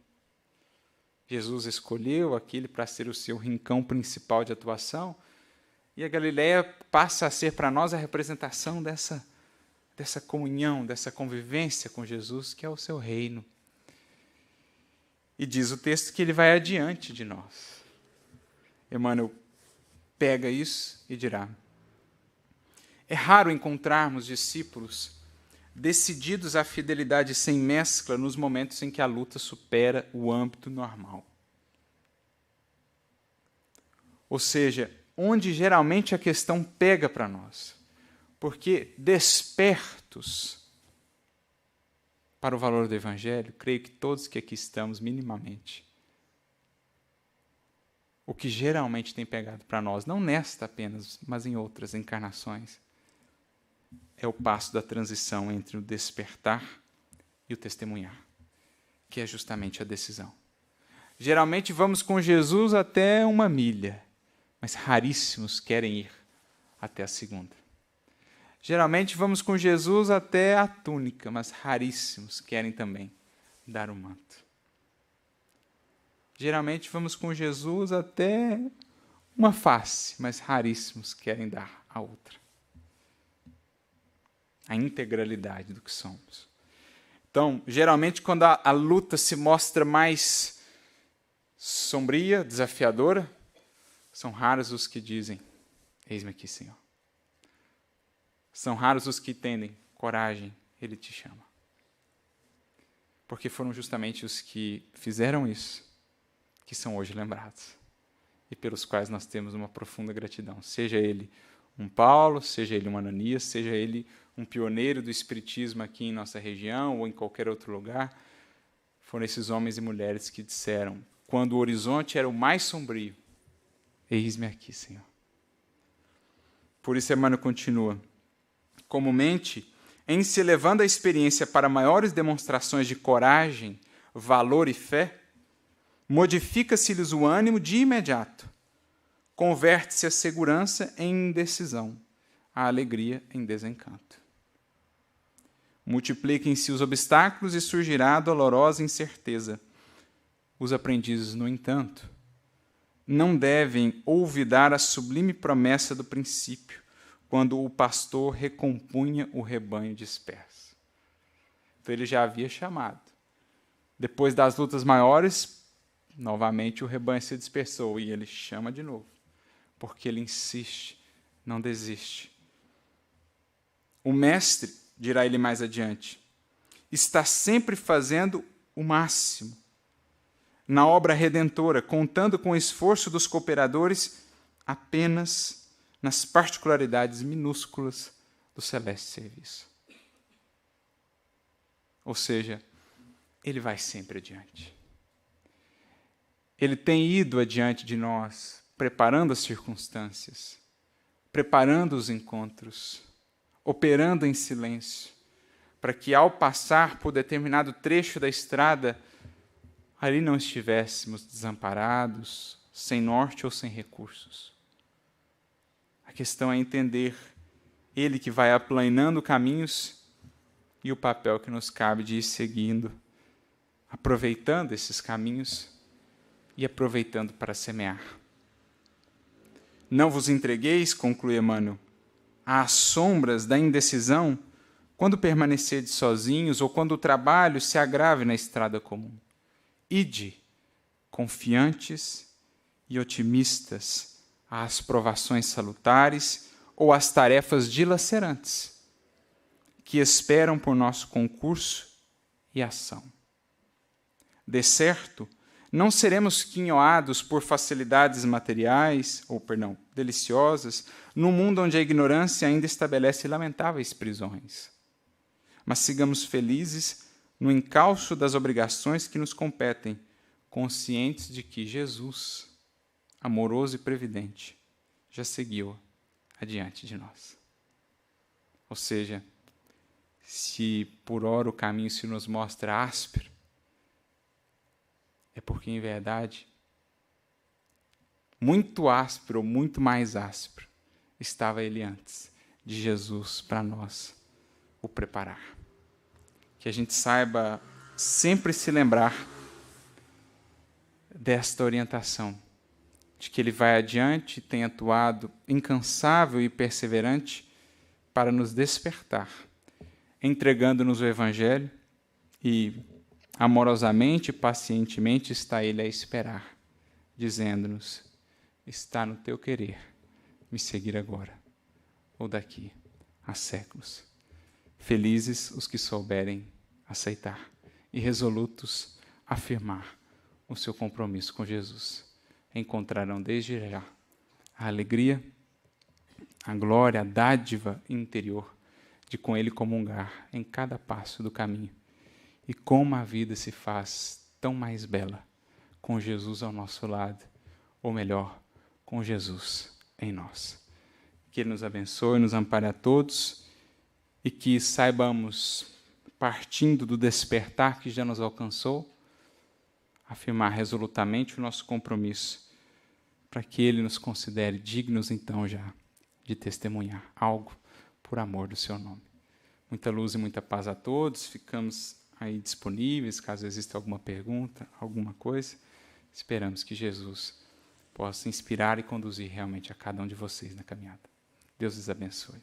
Jesus escolheu aquele para ser o seu rincão principal de atuação, e a Galileia passa a ser para nós a representação dessa comunhão, dessa convivência com Jesus, que é o seu reino. E diz o texto que ele vai adiante de nós. Emmanuel pega isso e dirá: é raro encontrarmos discípulos decididos à fidelidade sem mescla nos momentos em que a luta supera o âmbito normal. Ou seja, onde geralmente a questão pega para nós. Porque despertos para o valor do Evangelho, creio que todos que aqui estamos minimamente, o que geralmente tem pegado para nós, não nesta apenas, mas em outras encarnações, é o passo da transição entre o despertar e o testemunhar, que é justamente a decisão. Geralmente vamos com Jesus até 1 milha, mas raríssimos querem ir até a segunda. Geralmente vamos com Jesus até a túnica, mas raríssimos querem também dar o manto. Geralmente vamos com Jesus até uma face, mas raríssimos querem dar a outra. A integralidade do que somos. Então, geralmente, quando a luta se mostra mais sombria, desafiadora, são raros os que dizem: eis-me aqui, Senhor. São raros os que tendem coragem, Ele te chama. Porque foram justamente os que fizeram isso que são hoje lembrados e pelos quais nós temos uma profunda gratidão. Seja ele um Paulo, seja ele um Ananias, seja ele um pioneiro do espiritismo aqui em nossa região ou em qualquer outro lugar, foram esses homens e mulheres que disseram, quando o horizonte era o mais sombrio: eis-me aqui, Senhor. Por isso, Emmanuel continua: comumente, em se elevando a experiência para maiores demonstrações de coragem, valor e fé, modifica-se-lhes o ânimo de imediato. Converte-se a segurança em indecisão, a alegria em desencanto. Multipliquem-se os obstáculos e surgirá a dolorosa incerteza. Os aprendizes, no entanto, não devem olvidar a sublime promessa do princípio, quando o pastor recompunha o rebanho disperso. Então ele já havia chamado. Depois das lutas maiores, novamente o rebanho se dispersou e ele chama de novo, porque ele insiste, não desiste. O mestre, dirá ele mais adiante, está sempre fazendo o máximo na obra redentora, contando com o esforço dos cooperadores apenas nas particularidades minúsculas do celeste serviço. Ou seja, ele vai sempre adiante. Ele tem ido adiante de nós, preparando as circunstâncias, preparando os encontros, operando em silêncio, para que ao passar por determinado trecho da estrada, ali não estivéssemos desamparados, sem norte ou sem recursos. A questão é entender Ele que vai aplanando caminhos e o papel que nos cabe de ir seguindo, aproveitando esses caminhos e aproveitando para semear. Não vos entregueis, conclui Emmanuel, às sombras da indecisão quando permanecerdes sozinhos ou quando o trabalho se agrave na estrada comum. Ide, confiantes e otimistas, às provações salutares ou às tarefas dilacerantes que esperam por nosso concurso e ação. De certo, não seremos quinhoados por facilidades materiais, deliciosas, num mundo onde a ignorância ainda estabelece lamentáveis prisões. Mas sigamos felizes no encalço das obrigações que nos competem, conscientes de que Jesus, amoroso e previdente, já seguiu adiante de nós. Ou seja, se por ora o caminho se nos mostra áspero, é porque, em verdade, muito áspero ou muito mais áspero estava ele antes de Jesus para nós o preparar. Que a gente saiba sempre se lembrar desta orientação, de que ele vai adiante e tem atuado incansável e perseverante para nos despertar, entregando-nos o Evangelho e amorosamente e pacientemente está ele a esperar, dizendo-nos: está no teu querer me seguir agora ou daqui a séculos. Felizes os que souberem aceitar e resolutos afirmar o seu compromisso com Jesus. Encontrarão desde já a alegria, a glória, a dádiva interior de com Ele comungar em cada passo do caminho. E como a vida se faz tão mais bela com Jesus ao nosso lado, ou melhor, com Jesus em nós. Que Ele nos abençoe, nos ampare a todos e que saibamos, partindo do despertar que já nos alcançou, afirmar resolutamente o nosso compromisso, para que Ele nos considere dignos, então, já de testemunhar algo por amor do seu nome. Muita luz e muita paz a todos. Ficamos aí disponíveis, caso exista alguma pergunta, alguma coisa. Esperamos que Jesus possa inspirar e conduzir realmente a cada um de vocês na caminhada. Deus os abençoe.